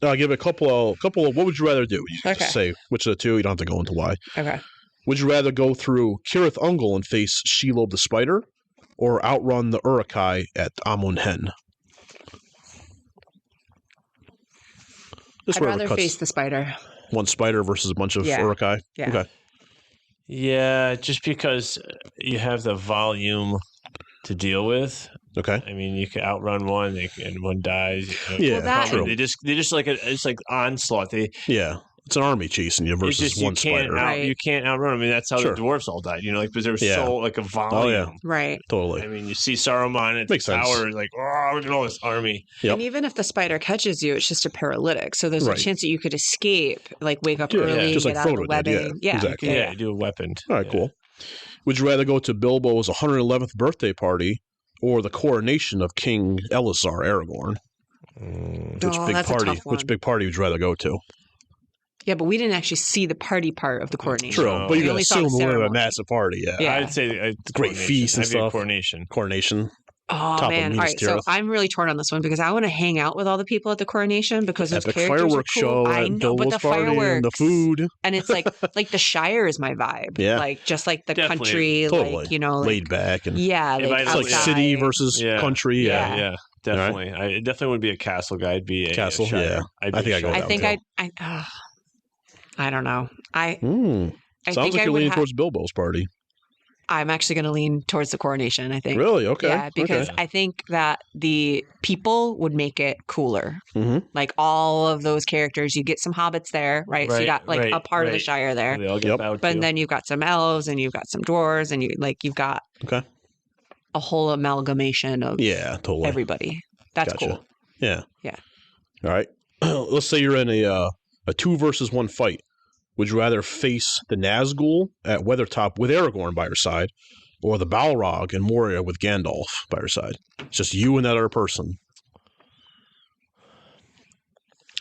I'll give it a couple of, what would you rather do? You can Okay. just say which of the two. You don't have to go into why. Okay. Would you rather go through Kirith Ungol and face Shelob the Spider, or outrun the Uruk-hai at Amun Hen? This I'd wherever rather cuts face the spider. one spider versus a bunch of Yeah. Uruk-hai. Yeah. Okay. Yeah, just because you have the volume to deal with. Okay. I mean, you can outrun one, and one dies. Yeah, Well, that- true. They just like it's like onslaught. Yeah. It's an army chasing you It's versus just one you can't spider. Right. you can't outrun. I mean, that's how Sure. the dwarves all died. You know, like because there was Yeah. so like a volume. Oh, yeah. Right. Totally. I mean, you see Saruman at Makes the sense. tower, like, oh, look at all this army. Yep. And even if the spider catches you, it's just a paralytic. So there's Right. a chance that you could escape, like wake up Yeah, early, just get like out of the Frodo did, yeah, webbing. Yeah. exactly. Yeah, do a weapon. All right, Yeah. cool. Would you rather go to Bilbo's 111th birthday party or the coronation of King Elisar Aragorn? Mm. Which Oh, big that's a party? tough one. Which big party would you rather go to? Yeah, but we didn't actually see the party part of the coronation. True, No. but you We can only saw the assume we're at a ceremony. massive party. Yeah, Yeah. I'd say Great coronation. feast and I'd be a stuff. coronation. Coronation. Oh Top of man! All Minas right, so Tirith. I'm really torn on this one because I want to hang out with all the people at the coronation because those Epic characters fireworks are cool. show I at know, but Bilbo's the party fireworks and the food. and it's like the Shire is my vibe. Yeah. like just like the Definitely. country, Totally. like you know, like, Laid back and yeah, If like I- it's like outside. city versus Yeah. country. Yeah, Yeah. yeah, definitely. It definitely would be a castle guy. I'd be a Castle, Shire. yeah. I'd I be think a I'd go Shire. I down think too. I don't know. I Sounds think like I you're would leaning ha- towards Bilbo's party. I'm actually going to lean towards the coronation. I think. Really? Okay. Yeah, because okay. I think that the people would make it cooler. Mhm. Like all of those characters, you get some hobbits there, right? So you Right, got like a right, part of the right. Shire there, They all get Yep. bowed but to. then you've got some elves and you've got some dwarves and you've got Okay. a whole amalgamation of Yeah, totally. everybody. That's Gotcha. cool. Yeah. Yeah. All right. Let's say you're in a 2 versus 1 fight. Would you rather face the Nazgul at Weathertop with Aragorn by your side, or the Balrog in Moria with Gandalf by your side? It's just you and that other person.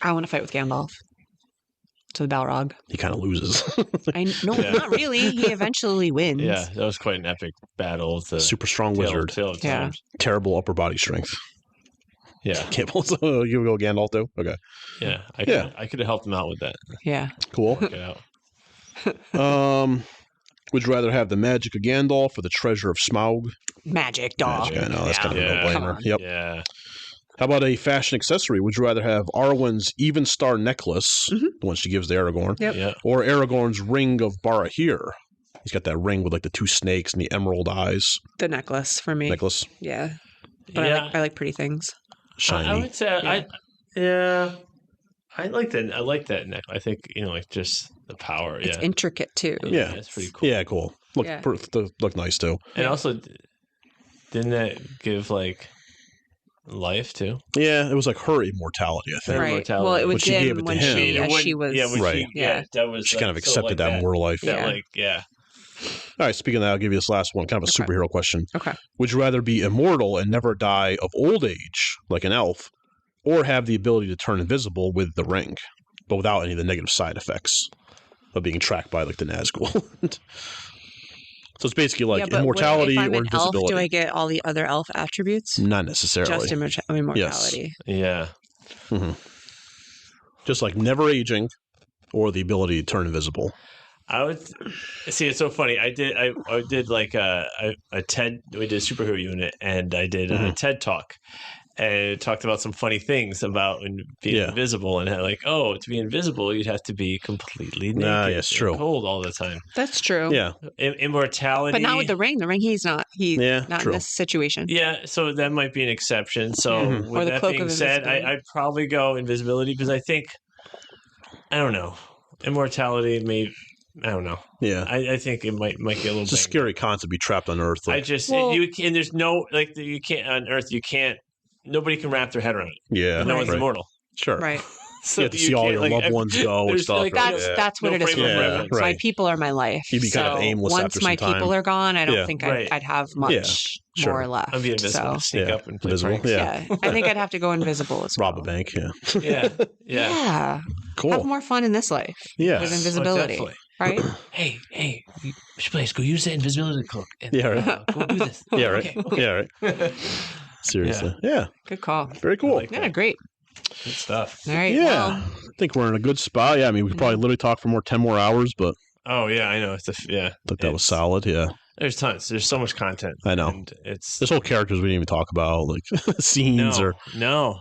I want to fight with Gandalf. So the Balrog. He kind of loses. No, Yeah. not really. He eventually wins. Yeah, that was quite an epic battle. It's a Super strong tale- wizard. tale of Yeah. times. Terrible upper body strength. Yeah, Can't pull. So you go Gandalf too. Okay. yeah. Yeah. I could have helped him out with that. Yeah. Cool. Work it out. Would you rather have the magic of Gandalf or the treasure of Smaug? Magic dog. Magic, I know, that's kind of a Yeah. Come no-brainer. on. Yep. Yeah. How about a fashion accessory? Would you rather have Arwen's even star necklace, Mhm. the one she gives to Aragorn, Yep. Yeah. or Aragorn's ring of Barahir? He's got that ring with like the 2 snakes and the emerald eyes The necklace for me. necklace. Yeah. But Yeah. I like pretty things. Shiny. I would say I like that. I like that neck. I think like just the power. It's Yeah. intricate too. Yeah. It's pretty cool. Yeah, cool. Look, Yeah. look nice too. And also, didn't that give like life too? Yeah, it was like her immortality, I think. Her Right. immortality. Well, it But was she gave Jim it to when him. she, It she was. when Right. she, yeah, that was. She kind of so accepted like that mortal life. That, Yeah. like, yeah. All right, speaking of that, I'll give you this last one, kind of a Okay. superhero question. Okay. Would you rather be immortal and never die of old age, like an elf, or have the ability to turn invisible with the ring, but without any of the negative side effects of being tracked by like the Nazgul? So it's basically like yeah, but immortality if I'm or an elf, invisibility. do I get all the other elf attributes? Not necessarily. Just immortality. Yeah. Just like never aging or the ability to turn invisible. I would see. It's so funny. I did like a TED. We did a superhero unit, and I did a TED talk, and it talked about some funny things about being invisible, and how, like, to be invisible, you'd have to be completely naked, yes, and true. cold all the time. That's true. Yeah. Immortality, But not with the ring. The ring, he's not. He's not true. in this situation. Yeah, so that might be an exception. So Or with the that cloak being of said, invisibility. I'd probably go invisibility because I think I don't know. Immortality may I don't know. Yeah. I think it might get a little It's a bit. scary concept to be trapped on Earth. I Like, just Well- you can there's no like you can't on Earth you can't nobody can wrap their head around it. yeah. No one's right. immortal. Sure. Right. So You have to see all can't, your like, loved ones go and there's, stuff. like, right? That's what No it is for frame me. of Yeah, reference. right. My people are my life. You'd be kind of So aimless once after some my time. people are gone, I don't Yeah. think Right. I'd have much Sure. more left. I'd be invisible. So, Sneak Yeah. up and play Invisible. pranks. Yeah. I think I'd have to go invisible as well. Rob a bank. Yeah. Yeah. Yeah. Yeah. Cool. Have more fun in this life Yeah. with Oh, invisibility, definitely. right? Hey, Blais, go use the invisibility cloak. And, Yeah, right. go do this. Yeah, right. Okay. Yeah, right. Seriously. Yeah. Good call. Very cool. like Yeah, great. Good stuff. All right. Yeah. Well, I think we're in a good spot. Yeah. I mean, we could probably literally talk for 10 more hours, but Oh yeah, I know. I think that was It's- solid. Yeah. There's tons. There's so much content. I know. And it's There's whole characters we didn't even talk about, like scenes or, no.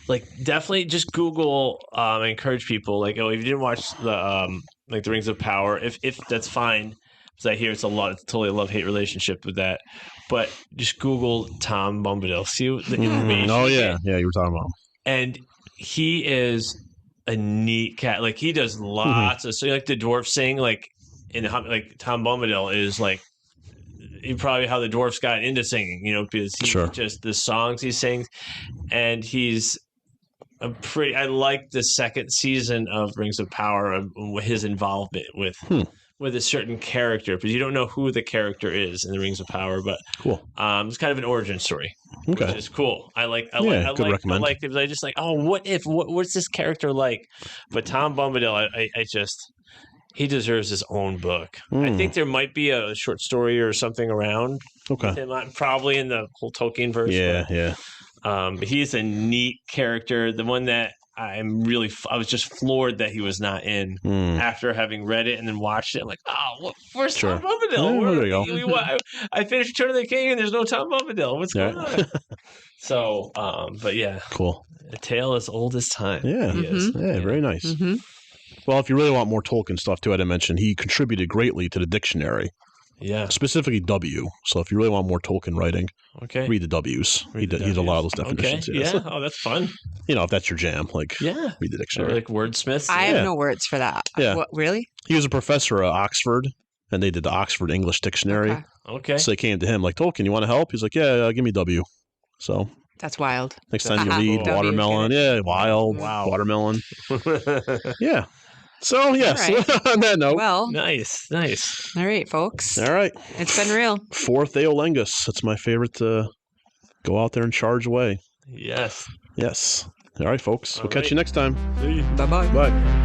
Like definitely just Google. I encourage people like, if you didn't watch the the Rings of Power, if that's fine, because I hear it's totally a love-hate relationship with that. But just Google Tom Bombadil, see the information. Oh, you yeah. get. Yeah. You were talking about him. And he is a neat cat. Like he does lots of so like the dwarf sing like like Tom Bombadil is like. Probably how the dwarfs got into singing, because he just the songs he sings, and he's I like the second season of Rings of Power, his involvement with a certain character, because you don't know who the character is in the Rings of Power, but Cool. it's kind of an origin story, Okay. which is cool. I like recommend. it because I just like, what's this character like? But Tom Bombadil, I just. He deserves his own book. I think there might be a short story or something around Okay. him, probably in the whole Tolkien verse. Yeah. Yeah. But he's a neat character. The one that I was just floored that he was not in after having read it and then watched it. I'm like, where's Tom Bombadil? Yeah, there you go. I finished Return of the King and there's no Tom Bombadil. What's going on? So, but yeah, Cool. a tale as old as time. Yeah. He is. Yeah. Very nice. mhm. Well, if you really want more Tolkien stuff too, I didn't mention he contributed greatly to the dictionary, Yeah. specifically W. So if you really want more Tolkien writing, Okay. read the W's. He did a lot of those definitions. Okay. Yes. Yeah. Oh, that's fun. If that's your jam, like Yeah. read the Or dictionary. like wordsmiths. I Yeah. have no words for that. Yeah. What, really? He was a professor at Oxford, and they did the Oxford English Dictionary. Okay. Okay. So they came to him like, Tolkien, you want to help? He's like, yeah, give me W. So That's wild. next time you Haha. read W, watermelon, get yeah, wild, Wow. watermelon. Yeah. So, yes, All on that note. Well, Nice. all right, folks. All right. It's been real. 4th Aeolingus. That's my favorite to go out there and charge away. Yes. Yes. All right, folks. All We'll catch right. you next time. Bye-bye. Bye.